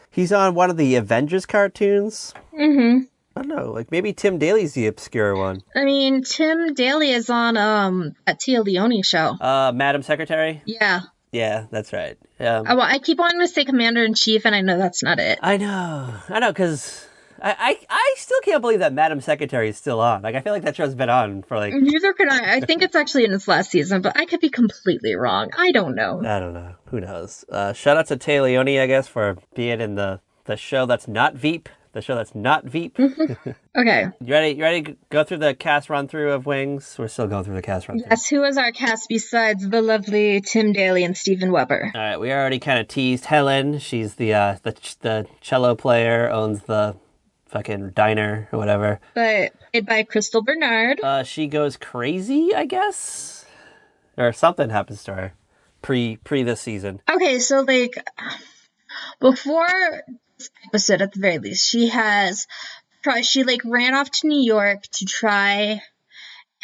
one of the Avengers cartoons. Mm-hmm. I don't know, like maybe Tim Daly's the obscure one. I mean, Tim Daly is on that Tia Leone show. Madam Secretary? Yeah. Yeah, that's right. I keep wanting to say Commander-in-Chief, and I know that's not it. I know, because I still can't believe that Madam Secretary is still on. Like, I feel like that show's been on for like... Neither can I. I think it's actually in its last season, but I could be completely wrong. I don't know. I don't know. Who knows? Shout out to Tia Leone, I guess, for being in the show that's not Veep. The show that's not Veep. Okay. You ready to go through the cast run-through of Wings? We're still going through the cast run-through. Yes, who is our cast besides the lovely Tim Daly and Steven Weber? All right, we already kind of teased Helen. She's the cello player, owns the fucking diner or whatever. But played by Crystal Bernard. She goes crazy, I guess? Or something happens to her pre this season. Okay, so like before this episode, at the very least, she ran off to New York to try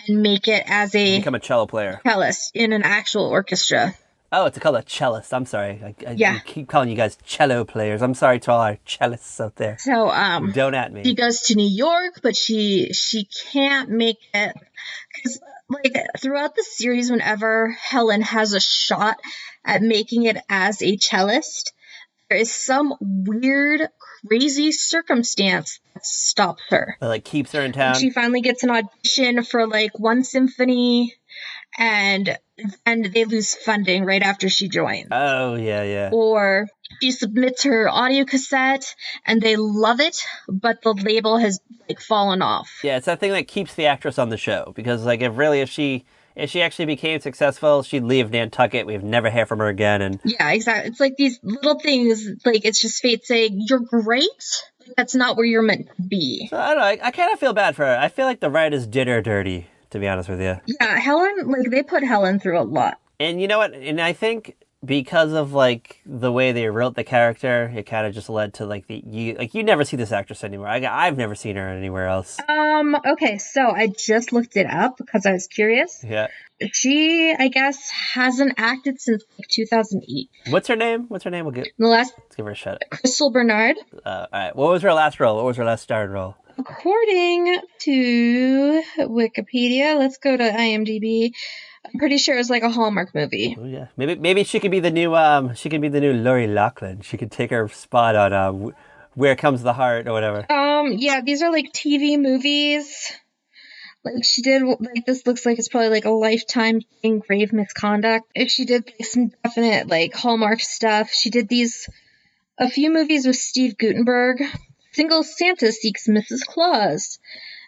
and make it as become a cello player. Cellist in an actual orchestra. Oh, it's called a cellist. I'm sorry. Yeah. I keep calling you guys cello players. I'm sorry to all our cellists out there. So, don't at me. She goes to New York, but she can't make it. Because, like, throughout the series, whenever Helen has a shot at making it as a cellist, there is some weird, crazy circumstance that stops her. That, like, keeps her in town. She finally gets an audition for, like, one symphony, and they lose funding right after she joins. Oh, yeah. Or she submits her audio cassette, and they love it, but the label has, like, fallen off. Yeah, it's that thing that keeps the actress on the show. Because, like, if she actually became successful, she'd leave Nantucket. We'd never hear from her again. And yeah, exactly. It's like these little things, like, it's just fate saying, you're great, but that's not where you're meant to be. So, I don't know. I kind of feel bad for her. I feel like the writers did her dirty, to be honest with you. Yeah, Helen, like, they put Helen through a lot. And you know what? And I think because of, like, the way they wrote the character, it kind of just led to, like, you never see this actress anymore. I've never seen her anywhere else. Okay, so I just looked it up because I was curious. Yeah. She, I guess, hasn't acted since, like, 2008. What's her name? Let's Let's give her a shout. Crystal Bernard. All right. What was her last role? What was her last starring role? According to Wikipedia, let's go to IMDb. I'm pretty sure it's like a Hallmark movie. Oh yeah, maybe she could be the new Lori Loughlin. She could take her spot on Where Comes the Heart or whatever. Yeah, these are like TV movies. Like she did, like this looks like it's probably like a Lifetime thing, Grave Misconduct. If she did like, some definite like Hallmark stuff, she did a few movies with Steve Guttenberg Single Santa seeks Mrs. Claus.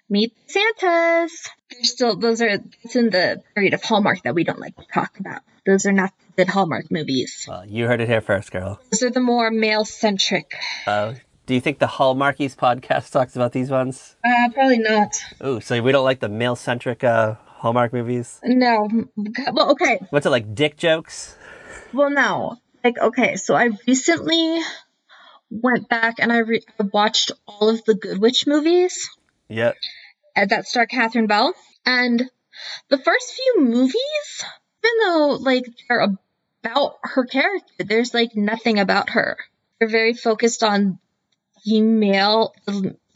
Meet the Santas. It's in the period of Hallmark that we don't like to talk about. Those are not the good Hallmark movies. Well, you heard it here first, girl. Those are the more male-centric. Do you think the Hallmarkies podcast talks about these ones? Probably not. Ooh, so we don't like the male-centric Hallmark movies? No. Well, okay. What's it, like dick jokes? Well, no. Like, okay, so I recently went back and I watched all of the Good Witch movies. Yep. That star Catherine Bell. And the first few movies, even though, like, they're about her character, there's, like, nothing about her. They're very focused on the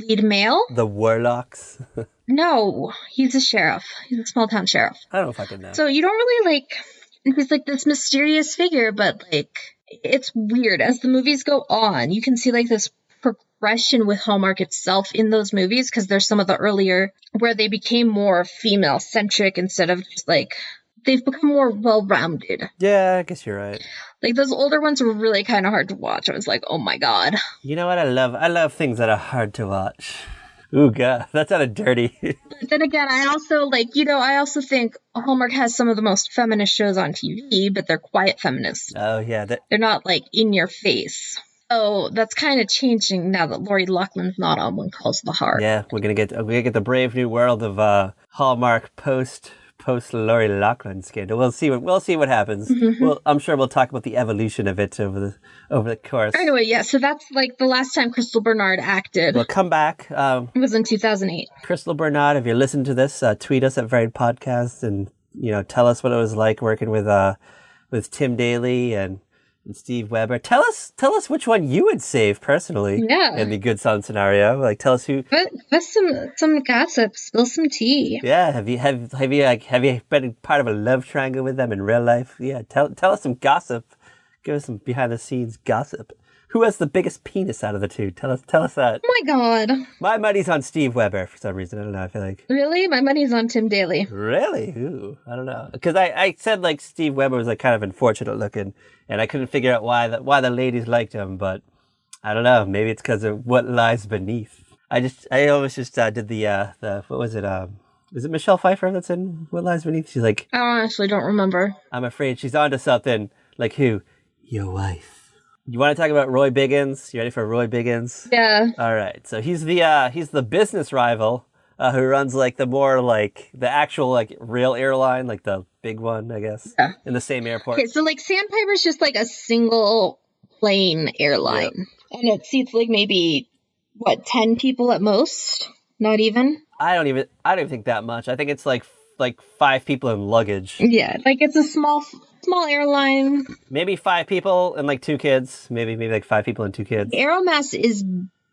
lead male. The Warlocks? No, he's a sheriff. He's a small-town sheriff. I don't fucking know. So you don't really, like, he's, like, this mysterious figure, but, like, it's weird. As the movies go on, you can see, like, this progression with Hallmark itself in those movies, because there's some of the earlier where they became more female-centric instead of just, like, they've become more well-rounded. Yeah, I guess you're right. Like, those older ones were really kind of hard to watch. I was like, oh my god. You know what I love? I love things that are hard to watch. Ooh, God, that sounded dirty. But then again, I also think Hallmark has some of the most feminist shows on TV, but they're quiet feminists. Oh, yeah. They're not, like, in your face. So that's kind of changing now that Lori Loughlin's not on One Calls the Heart. Yeah, we're gonna get the brave new world of Hallmark post Lori Loughlin scandal. We'll see what happens. Mm-hmm. Well, I'm sure we'll talk about the evolution of it over the course. Anyway, yeah. So that's like the last time Crystal Bernard acted. We'll come back. It was in 2008. Crystal Bernard, if you're listening to this, tweet us at Varied Podcast and tell us what it was like working with Tim Daly and Steve Weber. Tell us which one you would save personally. Yeah. In the Good Son scenario. Like, tell us who. But some gossip. Spill some tea. Yeah. Have you been part of a love triangle with them in real life? Yeah. Tell us some gossip. Give us some behind the scenes gossip. Who has the biggest penis out of the two? Tell us that. Oh my god. My money's on Steve Weber for some reason. I don't know. I feel like. Really? My money's on Tim Daly. Really? Ooh, I don't know. Because I said like Steve Weber was like kind of unfortunate looking, and I couldn't figure out why the ladies liked him, but I don't know. Maybe it's because of what lies beneath. I always just did the what was it? Is it Michelle Pfeiffer that's in What Lies Beneath? She's like, I honestly don't remember. I'm afraid she's onto something. Like who? Your wife. You want to talk about Roy Biggins? You ready for Roy Biggins? Yeah. All right. So he's the business rival who runs like the actual like real airline, like the big one, I guess, in the same airport. Okay, so like Sandpiper's just like a single plane airline, and it seats like maybe 10 people at most, not even. I don't even think that much. I think it's like 5 people in luggage. Yeah, like it's a small airline. Maybe 5 people and like 2 kids. Maybe like 5 people and 2 kids. Aeromass is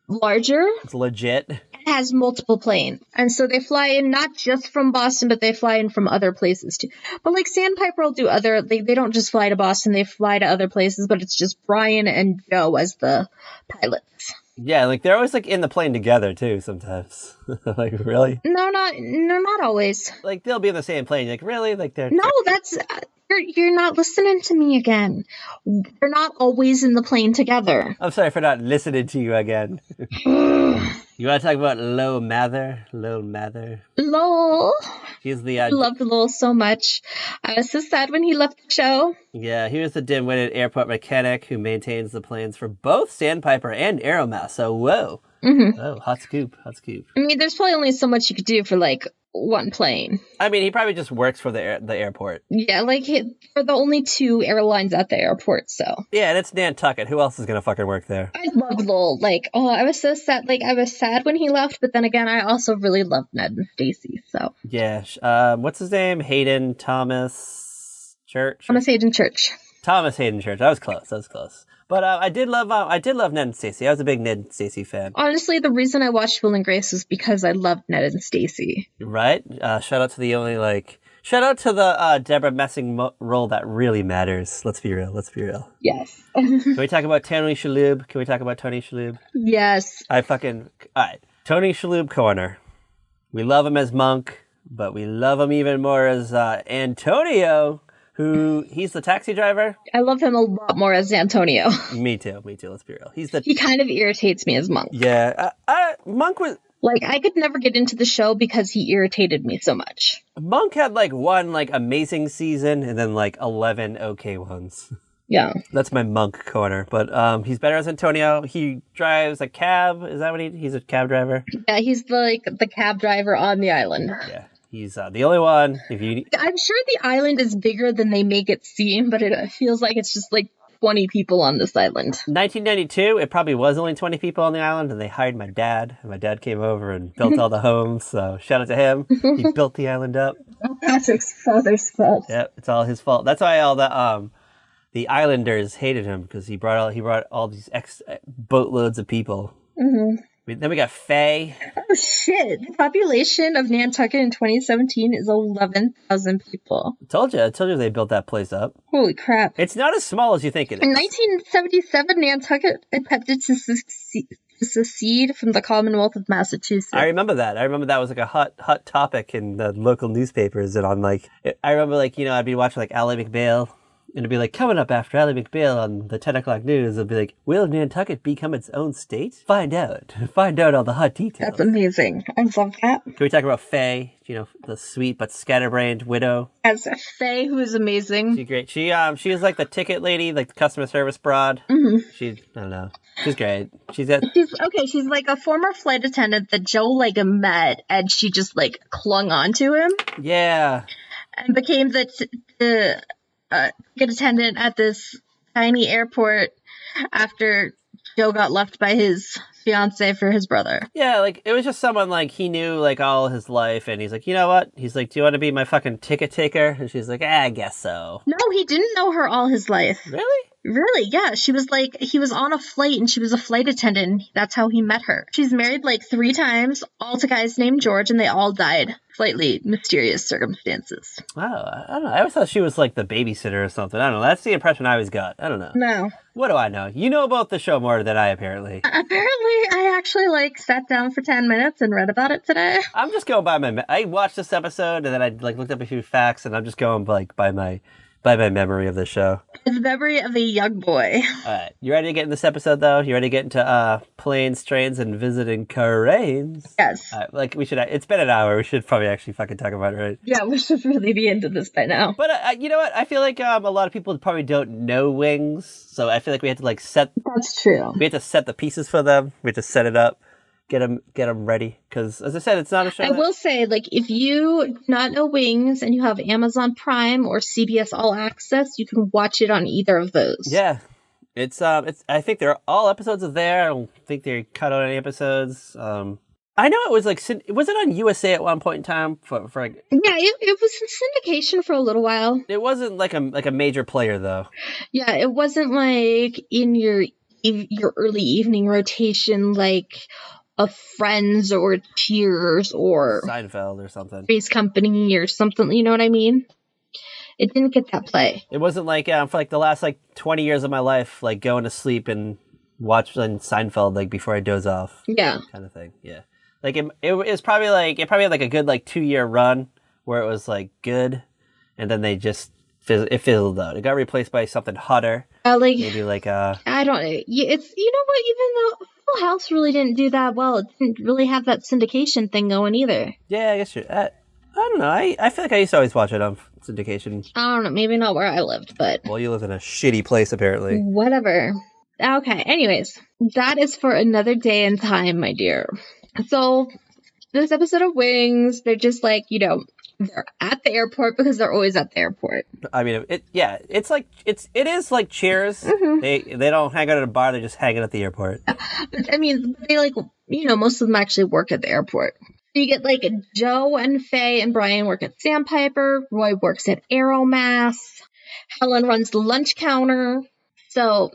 larger. It's legit. It has multiple planes. And so they fly in not just from Boston, but they fly in from other places too. But like Sandpiper will do they don't just fly to Boston, they fly to other places, but it's just Brian and Joe as the pilots. Yeah, like they're always like in the plane together too sometimes. Like really? No, not always. Like they'll be in the same plane. Like really? Like they're No, that's you're not listening to me again. They're not always in the plane together. I'm sorry for not listening to you again. You want to talk about Lowell Mather? Lowell. He's the I loved Lowell so much. I was so sad when he left the show. Yeah, he was the dim-witted airport mechanic who maintains the planes for both Sandpiper and Aeromass. So whoa. Mm-hmm. Oh, hot scoop. I mean, there's probably only so much you could do for like one plane. I mean, he probably just works for the airport. Yeah, like they're the only 2 airlines at the airport, so. Yeah, and it's Nantucket. Who else is gonna fucking work there? I love Lowell. Like, I was so sad. Like, I was sad when he left, but then again, I also really loved Ned and Stacy. So. Yeah. What's his name? Hayden Thomas Church. Thomas Hayden Church. Thomas Hayden Church. That was close. But I did love Ned and Stacy. I was a big Ned and Stacy fan. Honestly, the reason I watched Will and Grace was because I loved Ned and Stacy. Right? Shout out to the Deborah Messing role that really matters. Let's be real. Yes. Can we talk about Tony Shalhoub? Yes. Alright. Tony Shalhoub corner. We love him as Monk, but we love him even more as Antonio, he's the taxi driver. I love him a lot more as Antonio. Me too. Let's be real. He kind of irritates me as Monk. Yeah, Monk was... Like, I could never get into the show because he irritated me so much. Monk had, like, one, like, amazing season and then, like, 11 okay ones. Yeah. That's my Monk corner. But he's better as Antonio. He drives a cab. Is that what he's a cab driver? Yeah, he's the cab driver on the island. Yeah. He's the only one. I'm sure the island is bigger than they make it seem, but it feels like it's just, like, 20 people on this island. 1992, it probably was only 20 people on the island, and they hired my dad. And my dad came over and built all the homes, so shout out to him. He built the island up. Patrick's father's fault. Yep, it's all his fault. That's why all the islanders hated him, because he brought all these boatloads of people. Mm-hmm. Then we got Faye. Oh, shit. The population of Nantucket in 2017 is 11,000 people. I told you they built that place up. Holy crap. It's not as small as you think it is. In 1977, Nantucket attempted to secede from the Commonwealth of Massachusetts. I remember that. That was like a hot topic in the local newspapers. And I remember, like, you know, I'd be watching like Ally McBeal. And it'd be like, coming up after Ally McBeal on the 10 o'clock news, it'll be like, will Nantucket become its own state? Find out all the hot details. That's amazing. I love that. Can we talk about Faye? You know, the sweet but scatterbrained widow. As Faye, who is amazing. She's great. She is like the ticket lady, like the customer service broad. Mm-hmm. I don't know. She's great. She's like a former flight attendant that Joe like met, and she just like clung on to him. Yeah. And became the ticket attendant at this tiny airport after Joe got left by his fiance for his brother. Yeah, like, it was just someone, like, he knew, like, all his life, and he's like, you know what? He's like, do you want to be my fucking ticket taker? And she's like, I guess so. No, he didn't know her all his life. Really? Really, yeah. She was like, he was on a flight and she was a flight attendant. And that's how he met her. She's married like 3 times, all to guys named George, and they all died. Slightly mysterious circumstances. Wow, I don't know. I always thought she was like the babysitter or something. I don't know. That's the impression I always got. I don't know. No. What do I know? You know about the show more than I, apparently. Apparently, I actually like sat down for 10 minutes and read about it today. I'm just going by I watched this episode and then I like looked up a few facts, and I'm just going like by my memory of the show. The memory of a young boy. All right. You ready to get in this episode, though? You ready to get into planes, trains, and visiting cranes? Yes. Like, we should... It's been an hour. We should probably actually fucking talk about it, right? Yeah, we should really be into this by now. But you know what? I feel like a lot of people probably don't know Wings, so I feel like we have to, like, set... That's true. We have to set the pieces for them. We have to set it up. Get them ready, because as I said, it's not a show. I will say, like, if you do not know Wings and you have Amazon Prime or CBS All Access, you can watch it on either of those. Yeah, it's. I think they're all episodes are there. I don't think they cut out any episodes. I know it was like, was it on USA at one point in time for like? Yeah, it was in syndication for a little while. It wasn't like a major player though. Yeah, it wasn't like in your early evening rotation, like of Friends or Cheers or Seinfeld or something. Three's Company or something, you know what I mean? It didn't get that play. It wasn't like for like the last like 20 years of my life, like going to sleep and watching Seinfeld like before I doze off. Yeah. Kind of thing. Yeah. Like it was probably like had like a good like 2-year run where it was like good, and then they just fizzled out. It got replaced by something hotter. Like maybe like I don't know. It's, you know what, even though Full House really didn't do that well, it didn't really have that syndication thing going either. Yeah, I guess you're. I don't know. I feel like I used to always watch it on syndication. I don't know. Maybe not where I lived, but well, you live in a shitty place apparently. Whatever. Okay. Anyways, that is for another day and time, my dear. So this episode of Wings, they're just like, you know, they're at the airport because they're always at the airport. I mean, it is like Cheers. Mm-hmm. They don't hang out at a bar; they just hang out at the airport. But I mean, they like, you know, most of them actually work at the airport. So you get like Joe and Faye and Brian work at Sandpiper. Roy works at Aeromass. Helen runs the lunch counter. So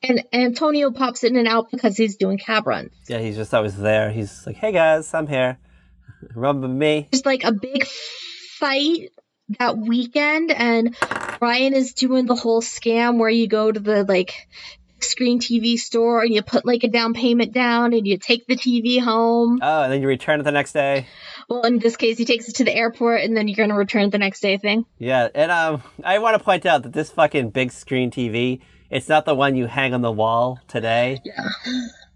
and Antonio pops in and out because he's doing cab runs. Yeah, he's just always there. He's like, "Hey guys, I'm here. Remember me?" There's like a big fight that weekend, and Brian is doing the whole scam where you go to the like screen TV store and you put like a down payment down and you take the TV home. Oh, and then you return it the next day. Well, in this case, he takes it to the airport and then you're going to return it the next day thing. Yeah, and I want to point out that this fucking big screen TV, it's not the one you hang on the wall today. Yeah.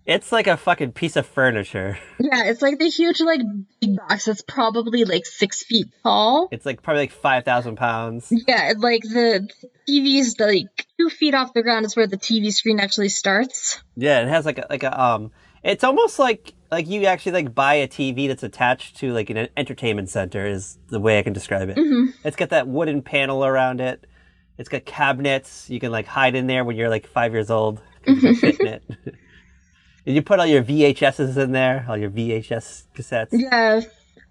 It's like a fucking piece of furniture. Yeah, it's like the huge, like, big box that's probably, like, 6 feet tall. It's, like, probably, like, 5,000 pounds. Yeah, like, the TV's, like, 2 feet off the ground is where the TV screen actually starts. Yeah, it has, like a it's almost like you actually, like, buy a TV that's attached to, like, an entertainment center is the way I can describe it. Mm-hmm. It's got that wooden panel around it. It's got cabinets. You can, like, hide in there when you're, like, 5 years old because you fit in it. Did you put all your VHSs in there? All your VHS cassettes? Yeah.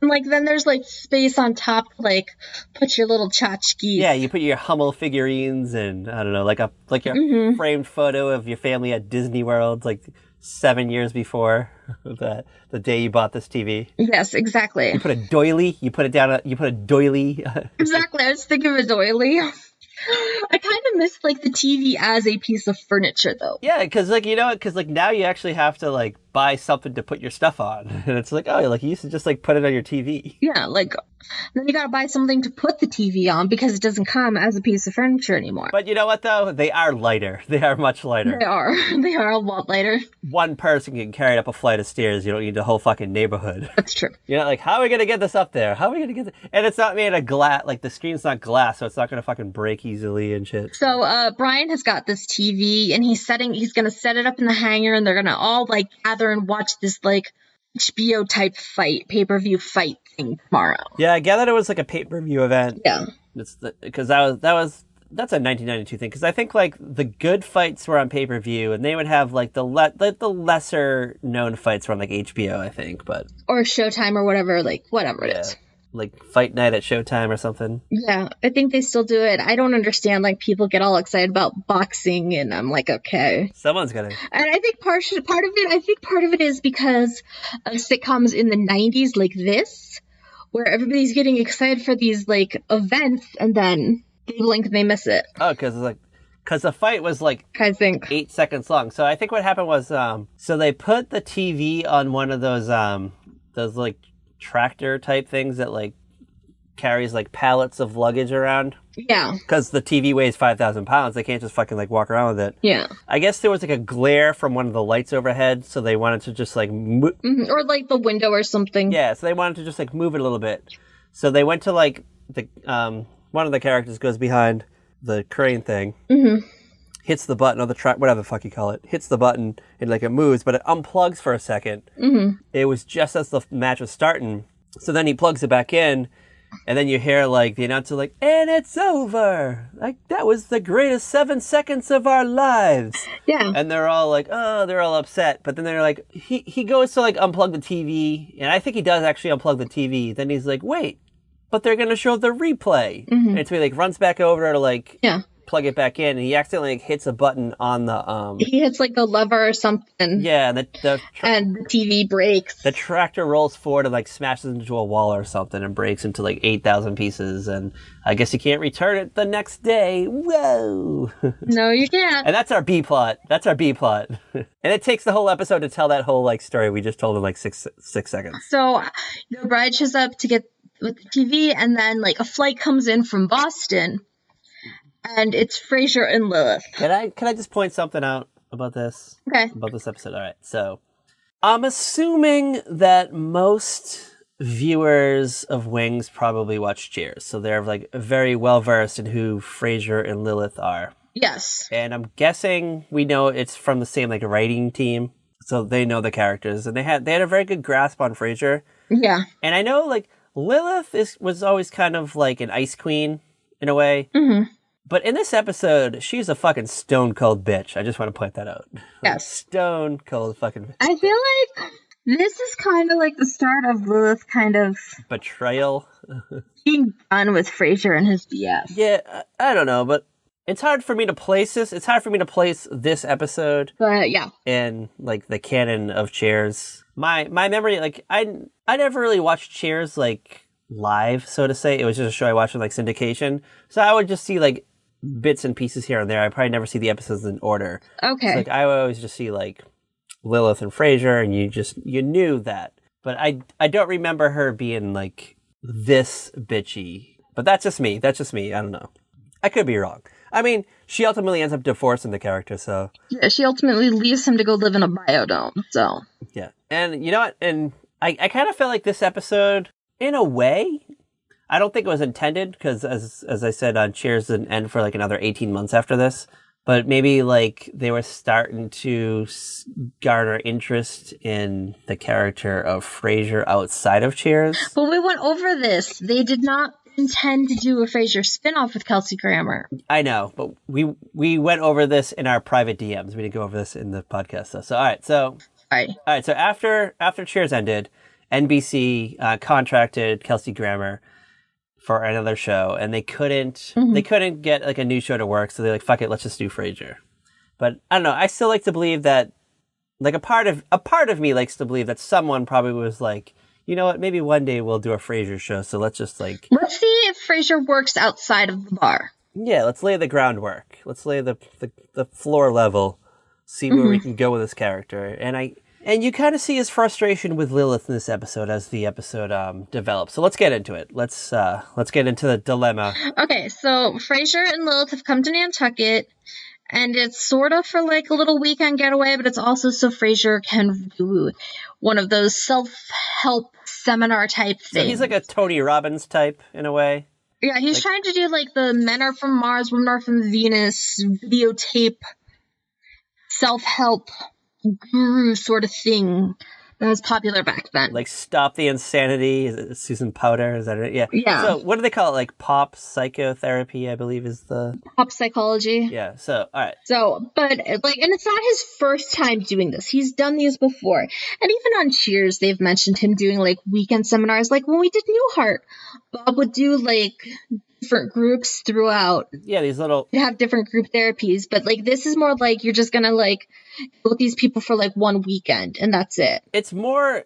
And, like, then there's, like, space on top to, like, put your little tchotchkes. Yeah, you put your Hummel figurines and, I don't know, like your framed photo of your family at Disney World, like 7 years before the day you bought this TV. Yes, exactly. You put a doily. You put a doily. Exactly. I was thinking of a doily. I kind of miss, like, the TV as a piece of furniture, though. Yeah, because, like, now you actually have to, like, buy something to put your stuff on. And it's like, oh, like, you used to just, like, put it on your TV. Yeah, like, then you gotta buy something to put the TV on because it doesn't come as a piece of furniture anymore. But you know what, though? They are lighter. They are much lighter. They are. They are a lot lighter. One person can carry it up a flight of stairs. You don't need the whole fucking neighborhood. That's true. You're not like, how are we going to get this up there? How are we going to get this? And it's not made of glass. Like, the screen's not glass, so it's not going to fucking break easily and shit. So, Brian has got this TV, and he's going to set it up in the hangar, and they're going to all, like, gather and watch this, like, HBO-type pay-per-view fight thing tomorrow. Yeah, I gathered it was, like, a pay-per-view event. Yeah. Because that's a 1992 thing. Because I think, like, the good fights were on pay-per-view, and they would have, like, the lesser-known fights were on, like, HBO, I think, but... Or Showtime or whatever, like, whatever it is. Like, Fight Night at Showtime or something. Yeah, I think they still do it. I don't understand, like, people get all excited about boxing, and I'm like, okay. Someone's gonna... And I think part of it is because of sitcoms in the 90s like this, where everybody's getting excited for these, like, events, and then they blink and they miss it. Oh, because the fight was, like, I think 8 seconds long. So I think what happened was, so they put the TV on one of those, like, tractor type things that, like, carries, like, pallets of luggage around. Yeah. Because the TV weighs 5,000 pounds. They can't just fucking, like, walk around with it. Yeah. I guess there was, like, a glare from one of the lights overhead, so they wanted to just, like... Or, like, the window or something. Yeah, so they wanted to just, like, move it a little bit. So they went to, like, the one of the characters goes behind the crane thing, hits the button, or the track, whatever the fuck you call it, hits the button, and, like, it moves, but it unplugs for a second. It was just as the match was starting. So then he plugs it back in, and then you hear, like, the announcer, like, and it's over! Like, that was the greatest 7 seconds of our lives! Yeah. And they're all like, oh, they're all upset. But then they're like, he goes to, like, unplug the TV, and I think he does actually unplug the TV. Then he's like, wait, but they're going to show the replay. And it's he, like, runs back over to, like, plug it back in, and he accidentally, like, hits a button on the... He hits, like, the lever or something. Yeah, and and the TV breaks. The tractor rolls forward and, like, smashes into a wall or something and breaks into, like, 8,000 pieces, and I guess you can't return it the next day. Whoa! No, you can't. And that's our B-plot. And it takes the whole episode to tell that whole, like, story we just told in, like, six seconds. So, Bride shows up to get with the TV, and then, like, a flight comes in from Boston, and it's Frasier and Lilith. Can I just point something out about this? Okay. About this episode. All right. So, I'm assuming that most viewers of Wings probably watch Cheers, so they're, like, very well versed in who Frasier and Lilith are. Yes. And I'm guessing we know it's from the same, like, writing team, so they know the characters, and they had a very good grasp on Frasier. Yeah. And I know, like, Lilith was always kind of like an ice queen in a way. But in this episode, she's a fucking stone cold bitch. I just want to point that out. Yes. Stone cold fucking bitch. I feel like this is kind of like the start of Lilith kind of betrayal. Being done with Frasier and his BS. Yeah, I don't know, but it's hard for me to place this. It's hard for me to place this episode. But yeah. In, like, the canon of Cheers. My memory, like, I never really watched Cheers, like, live, so to say. It was just a show I watched in, like, syndication. So I would just see, like, bits and pieces here and there. I probably never see the episodes in order. Okay. So, like, I always just see like Lilith and Frasier, and you knew that. But I don't remember her being like this bitchy. But that's just me. I don't know. I could be wrong. I mean, she ultimately ends up divorcing the character, so... Yeah, she ultimately leaves him to go live in a biodome, so... Yeah. And you know what? And I kind of felt like this episode, in a way, I don't think it was intended, because as I said, Cheers didn't end for like another 18 months after this. But maybe like they were starting to garner interest in the character of Frasier outside of Cheers. But we went over this. They did not intend to do a Frasier spinoff with Kelsey Grammer. I know, but we went over this in our private DMs. We didn't go over this in the podcast though. So all right, so after Cheers ended, NBC contracted Kelsey Grammer for another show, and they couldn't get like a new show to work, so they're like, fuck it, let's just do Frasier. But I don't know, I still like to believe that, like, a part of me likes to believe that someone probably was like, you know what, maybe one day we'll do a Frasier show, so let's just like... Let's see if Frasier works outside of the bar. Yeah, let's lay the groundwork. Let's lay the floor level, see where we can go with this character. And you kind of see his frustration with Lilith in this episode as the episode develops. So let's get into it. Let's get into the dilemma. Okay, so Frasier and Lilith have come to Nantucket, and it's sort of for like a little weekend getaway, but it's also so Frasier can do one of those self-help seminar type things. So he's like a Tony Robbins type in a way. Yeah, he's trying to do like the Men Are From Mars, Women Are From Venus videotape self-help guru sort of thing that was popular back then. Like Stop the Insanity. Is it Susan Powter? Is that it? Yeah. Yeah. So what do they call it? Like pop psychotherapy, I believe is the... Pop psychology. Yeah. So, all right. So, but like, and it's not his first time doing this. He's done these before. And even on Cheers, they've mentioned him doing like weekend seminars. Like when we did Newhart, Bob would do like different groups throughout. Yeah, these little... You have different group therapies, but like this is more like you're just gonna like go with these people for like one weekend and that's it. It's more...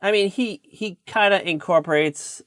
I mean, he kind of incorporates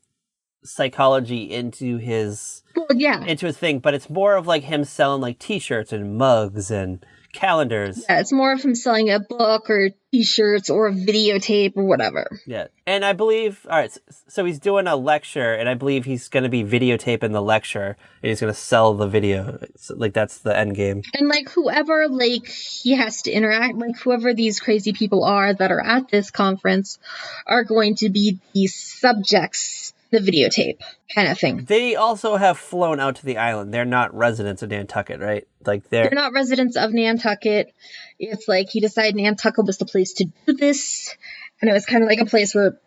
psychology into his... Well, yeah. Into his thing, but it's more of like him selling like t-shirts and mugs and calendars. Yeah, it's more of him selling a book or t-shirts or a videotape or whatever. Yeah. And I believe, all right, so he's doing a lecture, and I believe he's going to be videotaping the lecture, and he's going to sell the video. So, like, that's the end game. And, like, whoever, like, he has to interact, like, whoever these crazy people are that are at this conference are going to be the subjects, the videotape kind of thing. They also have flown out to the island. They're not residents of Nantucket, right? Like, they're not residents of Nantucket. It's like he decided Nantucket was the place to do this. And it was kind of like a place where it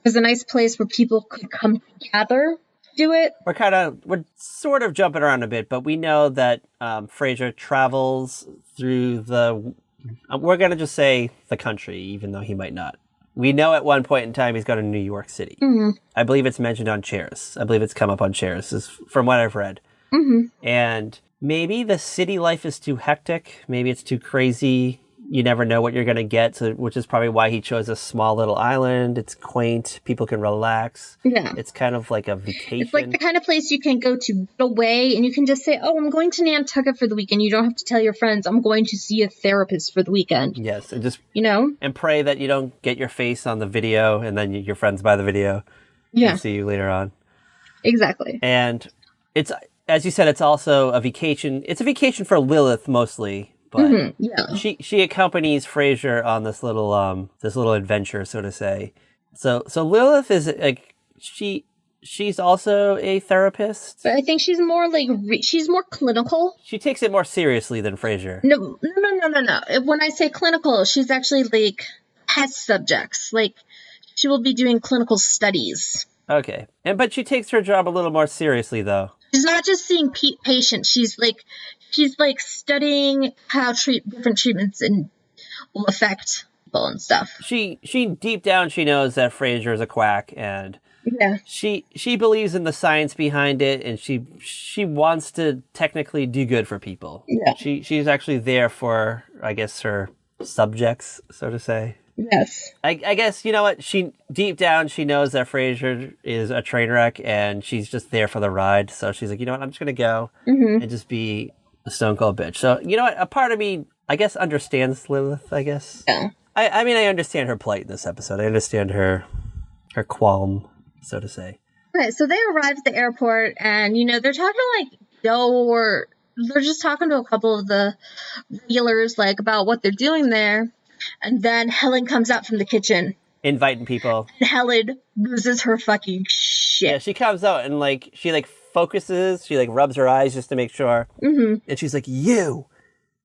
was a nice place where people could come together to do it. We're sort of jumping around a bit, but we know that Frasier travels through we're going to just say the country, even though he might not. We know at one point in time he's gone to New York City. Mm-hmm. I believe it's mentioned on Cheers. I believe it's come up on Cheers, from what I've read. Mm-hmm. And maybe the city life is too hectic. Maybe it's too crazy. You never know what you're going to get, which is probably why he chose a small little island. It's quaint. People can relax. Yeah. It's kind of like a vacation. It's like the kind of place you can go to get away, and you can just say, oh, I'm going to Nantucket for the weekend. You don't have to tell your friends, I'm going to see a therapist for the weekend. Yes, and just... And pray that you don't get your face on the video, and then your friends buy the video. Yeah. And see you later on. Exactly. And it's, as you said, it's also a vacation. It's a vacation for Lilith, mostly. But she accompanies Frasier on this little adventure, so to say. So Lilith is like she's also a therapist. But I think she's more like she's more clinical. She takes it more seriously than Frasier. No. When I say clinical, she's actually like test subjects. Like she will be doing clinical studies. Okay, but she takes her job a little more seriously, though. She's not just seeing patients. She's like studying how different treatments will affect people and stuff. She deep down she knows that Frasier is a quack, and she believes in the science behind it, and she wants to technically do good for people. Yeah. She's actually there for, I guess, her subjects, so to say. Yes. I guess, you know what? She deep down, she knows that Frasier is a train wreck and she's just there for the ride. So she's like, you know what? I'm just going to go and just be a stone cold bitch. So, you know what? A part of me, I guess, understands Lilith, I guess. Yeah. I mean, I understand her plight in this episode. I understand her qualm, so to say. Okay, so they arrive at the airport and, they're talking to, like, Joe or they're just talking to a couple of the regulars, like, about what they're doing there. And then Helen comes out from the kitchen. Inviting people. And Helen loses her fucking shit. Yeah, she comes out and, like, she, like, focuses. She, like, rubs her eyes just to make sure. And she's like, you.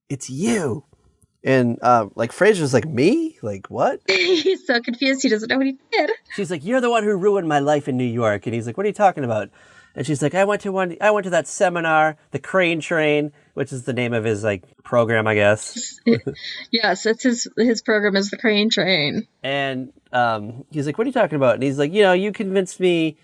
It's you. And, like, Frasier's like, me? Like, what? He's so confused. He doesn't know what he did. She's like, you're the one who ruined my life in New York. And he's like, what are you talking about? And she's like, I went to that seminar, the Crane Train, which is the name of his, like, program, I guess. Yes, it's his program is the Crane Train. And he's like, what are you talking about? And he's like, you convinced me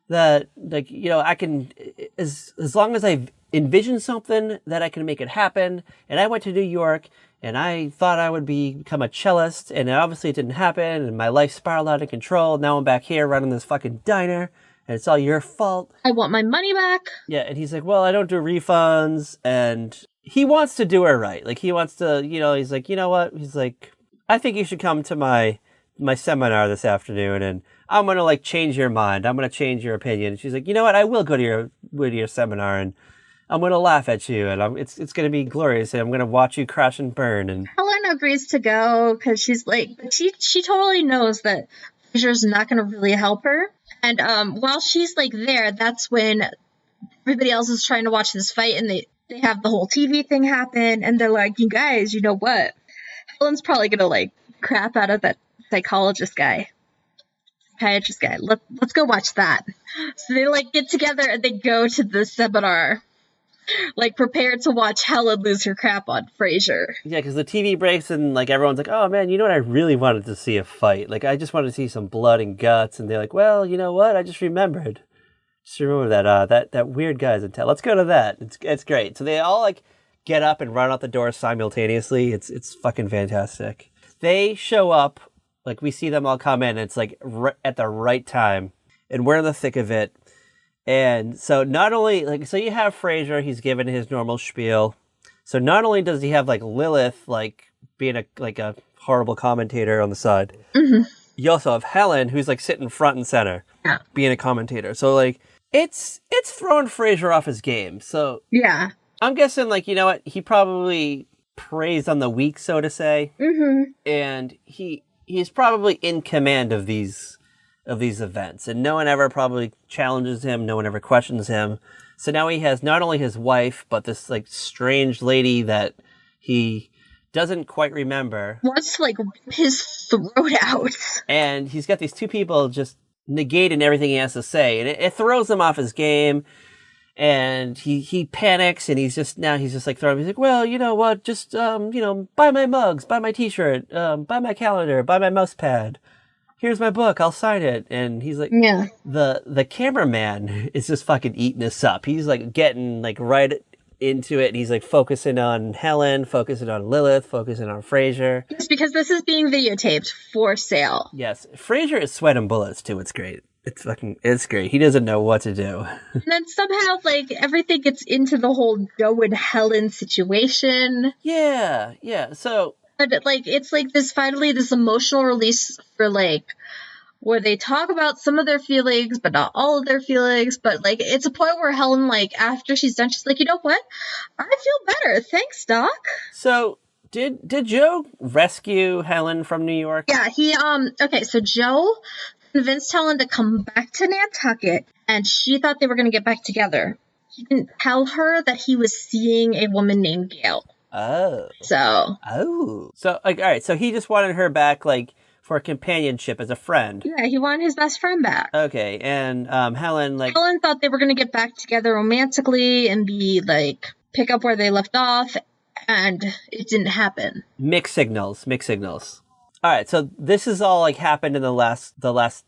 that, like, I can, as long as I envision something, that I can make it happen. And I went to New York, and I thought I would become a cellist, and obviously it didn't happen, and my life spiraled out of control. Now I'm back here running this fucking diner. And it's all your fault. I want my money back. Yeah, and he's like, well, I don't do refunds. And he wants to do her right. Like, he wants to, he's like, you know what? He's like, I think you should come to my seminar this afternoon, and I'm going to, like, change your mind. I'm going to change your opinion. And she's like, you know what? I will go to your seminar, and I'm going to laugh at you, and it's going to be glorious, and I'm going to watch you crash and burn. And Helen agrees to go because she's like, she totally knows that Frasier's not going to really help her. And while she's, like, there, that's when everybody else is trying to watch this fight, and they have the whole TV thing happen, and they're like, you guys, you know what? Helen's probably going to, like, crap out of that psychiatrist guy. Let's go watch that. So they, like, get together, and they go to the seminar, like, prepared to watch Helen lose her crap on Frasier. Yeah, because the TV breaks and, like, everyone's like, oh, man, you know what? I really wanted to see a fight. Like, I just wanted to see some blood and guts. And they're like, well, you know what? I just remembered. That weird guy's in town. Let's go to that. It's great. So they all, like, get up and run out the door simultaneously. It's fucking fantastic. They show up, like, we see them all come in. It's, like, at the right time. And we're in the thick of it. And so not only, like, so you have Frasier, he's given his normal spiel. So not only does he have, like, Lilith, like, being a horrible commentator on the side, you also have Helen, who's, like, sitting front and center, being a commentator. So, like, it's throwing Frasier off his game. So yeah, I'm guessing, like, you know what, he probably preys on the weak, so to say. And he's probably in command of these events, and no one ever probably challenges him, no one ever questions him. So now he has not only his wife, but this, like, strange lady that he doesn't quite remember. Wants to, like, rip his throat out. And he's got these two people just negating everything he has to say, and it throws him off his game. And he panics, and he's just like throwing. He's like, well, you know what? Just buy my mugs, buy my T-shirt, buy my calendar, buy my mouse pad. Here's my book, I'll sign it. And he's like, yeah. The cameraman is just fucking eating this up. He's, like, getting, like, right into it. And he's, like, focusing on Helen, focusing on Lilith, focusing on Frasier. It's because this is being videotaped for sale. Yes. Frasier is sweating bullets, too. It's great. It's great. He doesn't know what to do. And then somehow, like, everything gets into the whole Joe and Helen situation. Yeah. So... But, like, it's, like, this emotional release for, like, where they talk about some of their feelings, but not all of their feelings. But, like, it's a point where Helen, like, after she's done, she's like, you know what? I feel better. Thanks, Doc. So, did Joe rescue Helen from New York? Yeah, okay, so Joe convinced Helen to come back to Nantucket, and she thought they were going to get back together. He didn't tell her that he was seeing a woman named Gail. Oh. So, like, all right, so he just wanted her back, like, for companionship as a friend. Yeah, he wanted his best friend back. Okay, and Helen thought they were going to get back together romantically and be, like, pick up where they left off, and it didn't happen. Mixed signals. All right, so this is all, like, happened in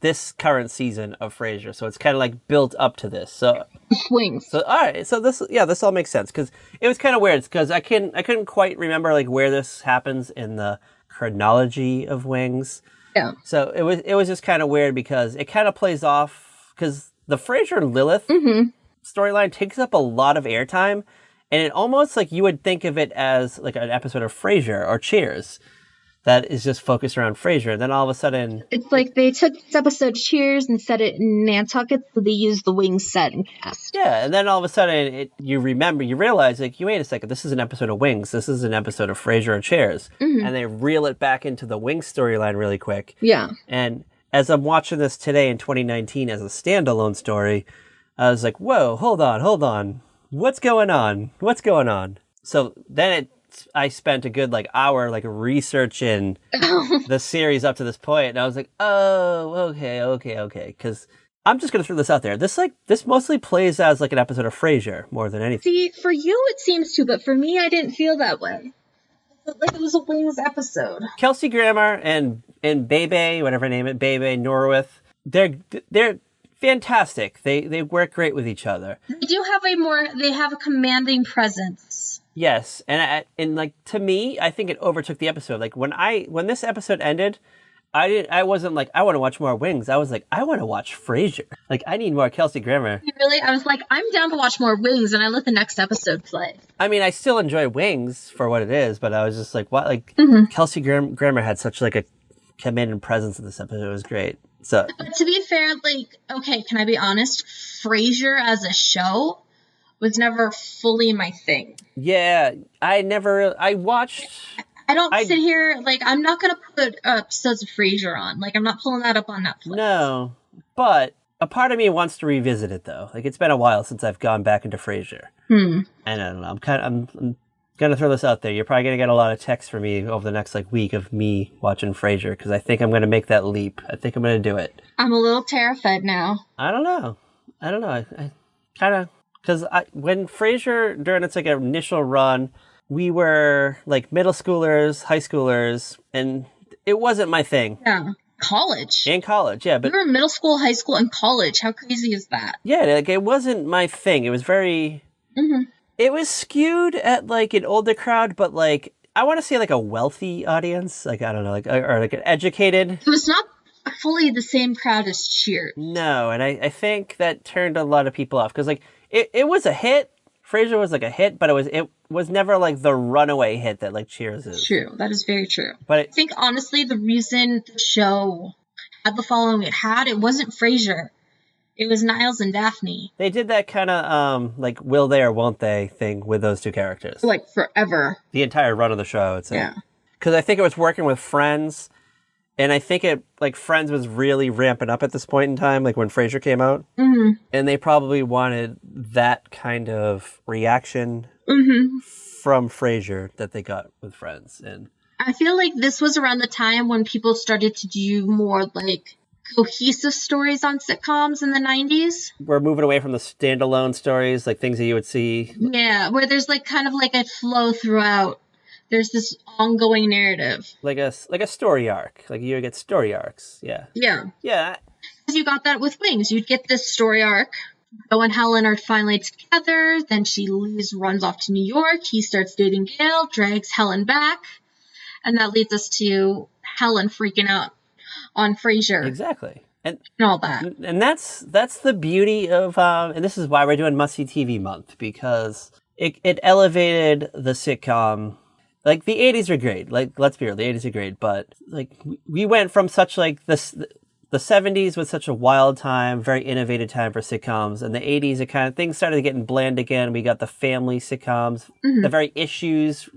this current season of Frasier, so it's kind of, like, built up to this. So swings. So all right, so this all makes sense, because it was kind of weird, because I couldn't quite remember, like, where this happens in the chronology of Wings. Yeah. So it was just kind of weird because it kind of plays off because the Frasier and Lilith storyline takes up a lot of airtime, and it almost like you would think of it as like an episode of Frasier or Cheers that is just focused around Frasier. And then all of a sudden, it's like they took this episode Cheers and set it in Nantucket, so they used the Wings set and cast. Yeah, and then all of a sudden you realize like, you wait a second, this is an episode of Wings, this is an episode of Frasier or Cheers, and they reel it back into the Wings storyline really quick. Yeah. And as I'm watching this today in 2019 as a standalone story, I was like, whoa, hold on. What's going on? So then I spent a good like hour like researching the series up to this point, and I was like, oh, okay. Because I'm just gonna throw this out there. This mostly plays as like an episode of Frasier more than anything. See, for you it seems to, but for me I didn't feel that way. Like it was a Wings episode. Kelsey Grammer and Bebe, whatever her name is, Bebe Norwith, they're fantastic. They work great with each other. They have a commanding presence. Yes, and like to me, I think it overtook the episode. Like when this episode ended, I wasn't like, I want to watch more Wings. I was like, I want to watch Frasier. Like, I need more Kelsey Grammer. Really? I was like, I'm down to watch more Wings, and I let the next episode play. I mean, I still enjoy Wings for what it is, but I was just like, what? Like, Kelsey Grammer had such like a commanding presence in this episode. It was great. So, but to be fair, like, okay, can I be honest? Frasier as a show was never fully my thing. Yeah, I watched... I don't sit here, like, I'm not going to put episodes of Frasier on. Like, I'm not pulling that up on Netflix. No, but a part of me wants to revisit it, though. Like, it's been a while since I've gone back into Frasier. And I don't know, I'm going to throw this out there. You're probably going to get a lot of texts from me over the next, like, week of me watching Frasier, because I think I'm going to make that leap. I think I'm going to do it. I'm a little terrified now. I don't know. I kind of... Because when Frasier, during its, like, initial run... We were like middle schoolers, high schoolers, and it wasn't my thing. Yeah. College. In college, yeah. But we were middle school, high school, and college. How crazy is that? Yeah, like it wasn't my thing. It was very... It was skewed at like an older crowd, but like, I want to say like a wealthy audience. Like, I don't know, like, or like an educated. It was not fully the same crowd as Cheers. No, and I think that turned a lot of people off. Because like, it was a hit. Frasier was like a hit, but it was never like the runaway hit that like Cheers is. True, that is very true. But I think honestly, the reason the show had the following it had, it wasn't Frasier. It was Niles and Daphne. They did that kind of like will they or won't they thing with those two characters. Like forever. The entire run of the show, I'd say. Yeah. Because I think it was working with Friends, and I think it like Friends was really ramping up at this point in time, like when Frasier came out. And they probably wanted that kind of reaction from Frasier that they got with Friends. And I feel like this was around the time when people started to do more like cohesive stories on sitcoms in the 90s. We're moving away from the standalone stories, like things that you would see. Yeah, where there's like kind of like a flow throughout. There's this ongoing narrative. Like a story arc. Like you would get story arcs. Yeah. Yeah. Yeah. Because you got that with Wings. You'd get this story arc. Joe and Helen are finally together. Then she leaves, runs off to New York. He starts dating Gail, drags Helen back. And that leads us to Helen freaking out on Frasier. Exactly. And all that. And that's the beauty of, and this is why we're doing Must See TV Month, because it elevated the sitcom. Like, the 80s are great. Like, let's be real, the 80s are great. But, like, we went from such, like, the 70s was such a wild time, very innovative time for sitcoms. And the 80s, it kind of, things started getting bland again. We got the family sitcoms, the very issues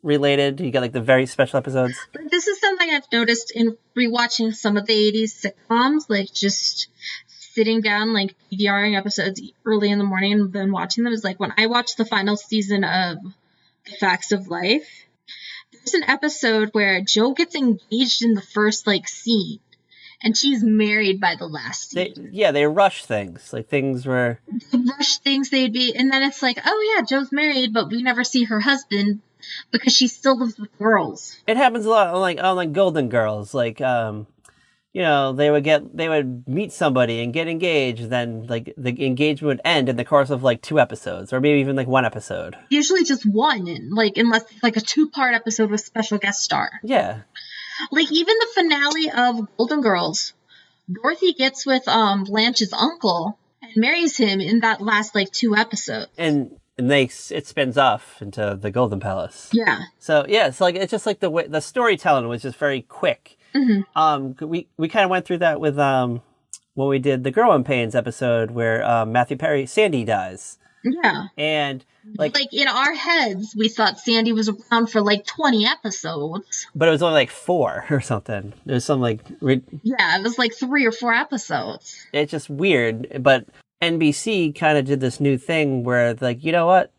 related. You got, like, the very special episodes. This is something I've noticed in rewatching some of the 80s sitcoms. Like, just sitting down, like, DVRing episodes early in the morning and then watching them. Is like, when I watched the final season of The Facts of Life, there's an episode where Joe gets engaged in the first like scene, and she's married by the last scene. They rush things. Like things were they'd be, and then it's like, oh yeah, Joe's married, but we never see her husband because she still lives with girls. It happens a lot on like Golden Girls, like they would meet somebody and get engaged, then like the engagement would end in the course of like 2 episodes, or maybe even like 1 episode. Usually just one, like unless it's like a 2-part episode with special guest star. Yeah. Like even the finale of Golden Girls, Dorothy gets with Blanche's uncle and marries him in that last like 2 episodes. And it spins off into the Golden Palace. Yeah. So yeah, it's like it's just like the storytelling was just very quick. Mm-hmm. We kind of went through that with when we did the Growing Pains episode where Matthew Perry Sandy dies. Yeah. And like in our heads, we thought Sandy was around for like 20 episodes. But it was only like 4 or something. It was some like yeah, it was like 3 or 4 episodes. It's just weird, but NBC kind of did this new thing where like, you know what?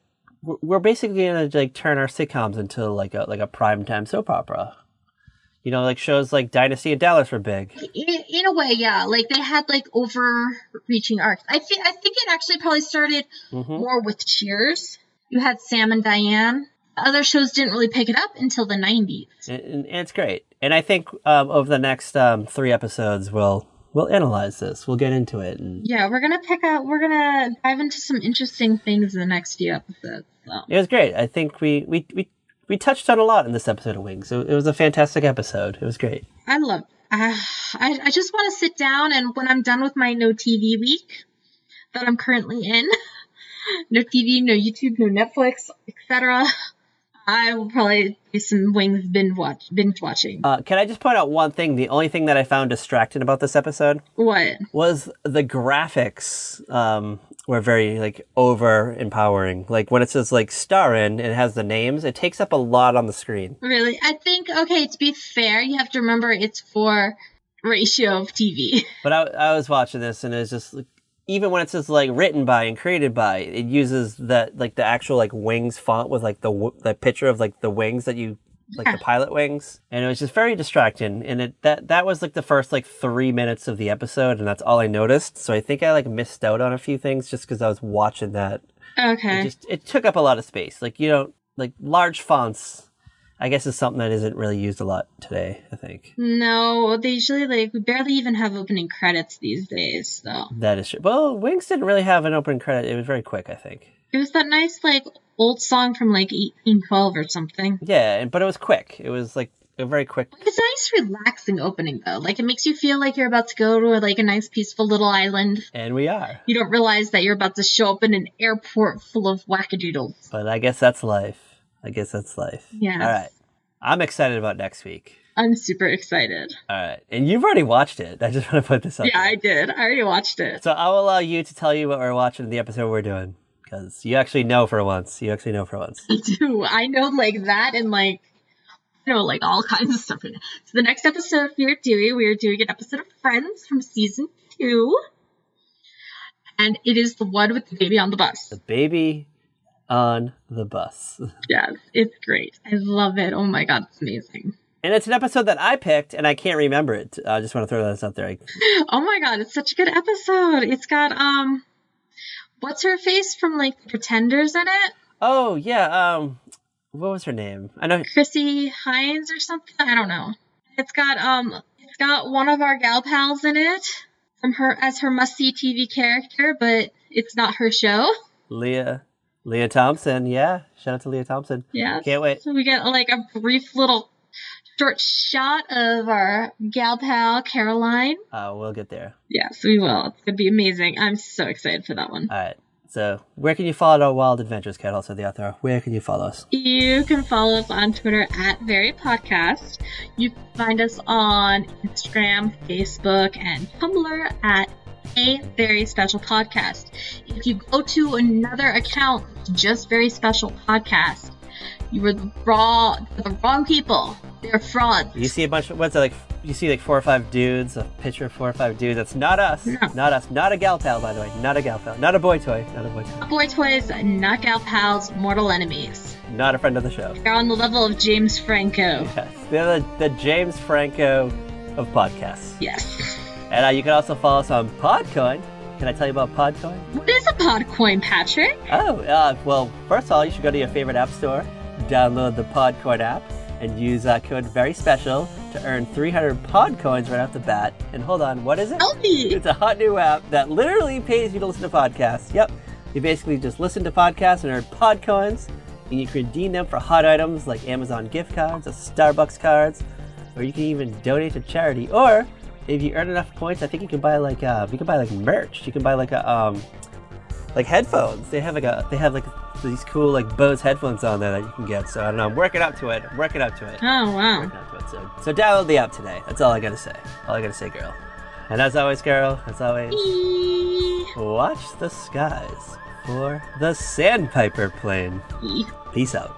We're basically going to like turn our sitcoms into like a primetime soap opera. Like shows like Dynasty and Dallas were big. In a way, yeah. Like they had like overreaching arcs. I think it actually probably started more with Cheers. You had Sam and Diane. Other shows didn't really pick it up until the 90s. And it's great. And I think over the next 3 episodes, we'll analyze this. We'll get into it. Yeah, we're gonna dive into some interesting things in the next few episodes. So. It was great. I think we touched on a lot in this episode of Wings. It was a fantastic episode. It was great. I love it. I just want to sit down, and when I'm done with my no TV week that I'm currently in, no TV, no YouTube, no Netflix, etc., I will probably do some Wings binge watching. Can I just point out one thing? The only thing that I found distracting about this episode was the graphics. Were very like over empowering. Like when it says like star in and it has the names, it takes up a lot on the screen. Really? I think, okay, to be fair, you have to remember it's for ratio of TV. But I was watching this and it's just like, even when it says like written by and created by, it uses that like the actual like Wings font with like the picture of like the wings that you like the pilot wings, and it was just very distracting. And that was like the first like 3 minutes of the episode, and that's all I noticed. So I think I like missed out on a few things just because I was watching that. Okay. It took up a lot of space. Like like large fonts, I guess is something that isn't really used a lot today. I think. No, they usually we barely even have opening credits these days. So that is true. Well, Wings didn't really have an opening credit. It was very quick, I think. It was that nice old song from 1812 or something. Yeah, but it was quick. It was like a very quick. It's a nice, relaxing opening though. Like it makes you feel like you're about to go to a nice, peaceful little island. And we are. You don't realize that you're about to show up in an airport full of wackadoodles. But I guess that's life. Yeah. All right. I'm excited about next week. I'm super excited. All right. And you've already watched it. I just want to put this up. Yeah, I did. I already watched it. So I'll allow you to tell you what we're watching in the episode we're doing. Because you actually know for once. I do. I know that and all kinds of stuff. So the next episode we are doing an episode of Friends from season 2. And it is the one with the baby on the bus. The baby on the bus. Yes, it's great. I love it. Oh my God, it's amazing. And it's an episode that I picked, and I can't remember it. I just want to throw this out there. Oh my God, it's such a good episode. It's got, what's her face from, The Pretenders in it? Oh, yeah, what was her name? I know. Chrissy Hines or something? I don't know. It's got one of our gal pals in it as her must-see TV character, but it's not her show. Leah Thompson, yeah. Shout out to Leah Thompson. Yeah. Can't wait. So we get, a brief little short shot of our gal pal, Caroline. We'll get there. Yes, we will. It's going to be amazing. I'm so excited for that one. All right. So where can you follow our wild adventures, Kat? Also the author. Where can you follow us? You can follow us on Twitter at VeryPodcast. You can find us on Instagram, Facebook, and Tumblr at A Very Special Podcast. If you go to another account, just Very Special Podcast, you are the wrong people. They're frauds. You see a bunch of, you see 4 or 5 dudes, a picture of 4 or 5 dudes. That's not us. No. Not us. Not a gal pal, by the way. Not a gal pal. Not a boy toy. Not boy toys, not gal pals, mortal enemies. Not a friend of the show. They're on the level of James Franco. Yes. They're the James Franco of podcasts. Yes. And you can also follow us on Podcoin. Can I tell you about Podcoin? What is a Podcoin, Patrick? Well, first of all, you should go to your favorite app store, download the Podcoin app, and use code VERYSPECIAL to to earn 300 pod coins right off the bat. And hold on, what is it? Healthy! It's a hot new app that literally pays you to listen to podcasts. Yep. You basically just listen to podcasts and earn pod coins, and you can redeem them for hot items like Amazon gift cards, or Starbucks cards, or you can even donate to charity. Or if you earn enough points, I think you can buy like merch. You can buy like headphones. They have these cool like Bose headphones on there that you can get. So I don't know. I'm working up to it. Oh wow! So download the app today. That's all I gotta say. Girl. And as always, girl. Watch the skies for the Sandpiper plane. Peace out.